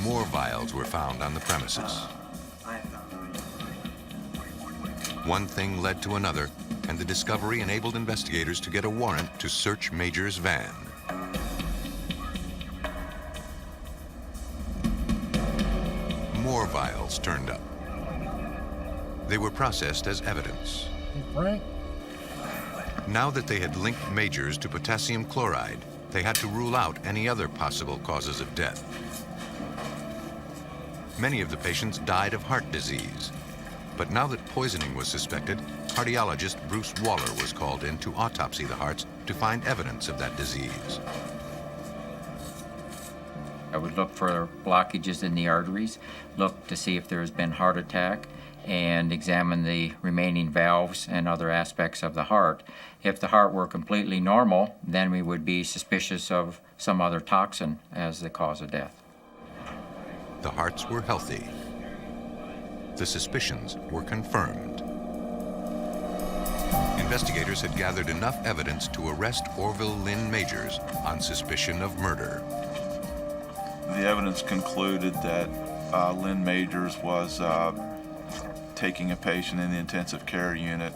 More vials were found on the premises. One thing led to another, and the discovery enabled investigators to get a warrant to search Major's van. More vials turned up. They were processed as evidence. Frank? Now that they had linked Majors to potassium chloride, they had to rule out any other possible causes of death. Many of the patients died of heart disease. But now that poisoning was suspected, cardiologist Bruce Waller was called in to autopsy the hearts to find evidence of that disease. I would look for blockages in the arteries, look to see if there has been heart attack, and examine the remaining valves and other aspects of the heart. If the heart were completely normal, then we would be suspicious of some other toxin as the cause of death. The hearts were healthy. The suspicions were confirmed. Investigators had gathered enough evidence to arrest Orville Lynn Majors on suspicion of murder. The evidence concluded that Lynn Majors was taking a patient in the intensive care unit,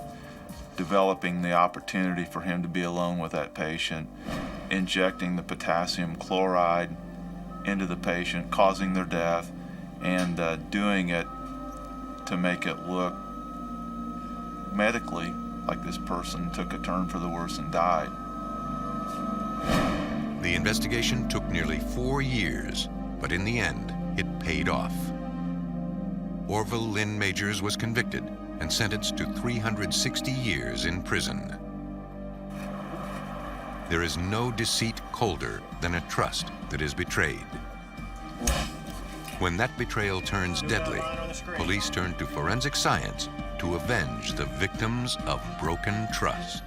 developing the opportunity for him to be alone with that patient, injecting the potassium chloride into the patient, causing their death, and doing it to make it look medically like this person took a turn for the worse and died. The investigation took nearly 4 years, but in the end, it paid off. Orville Lynn Majors was convicted and sentenced to 360 years in prison. There is no deceit colder than a trust that is betrayed. When that betrayal turns deadly, police turn to forensic science to avenge the victims of broken trust.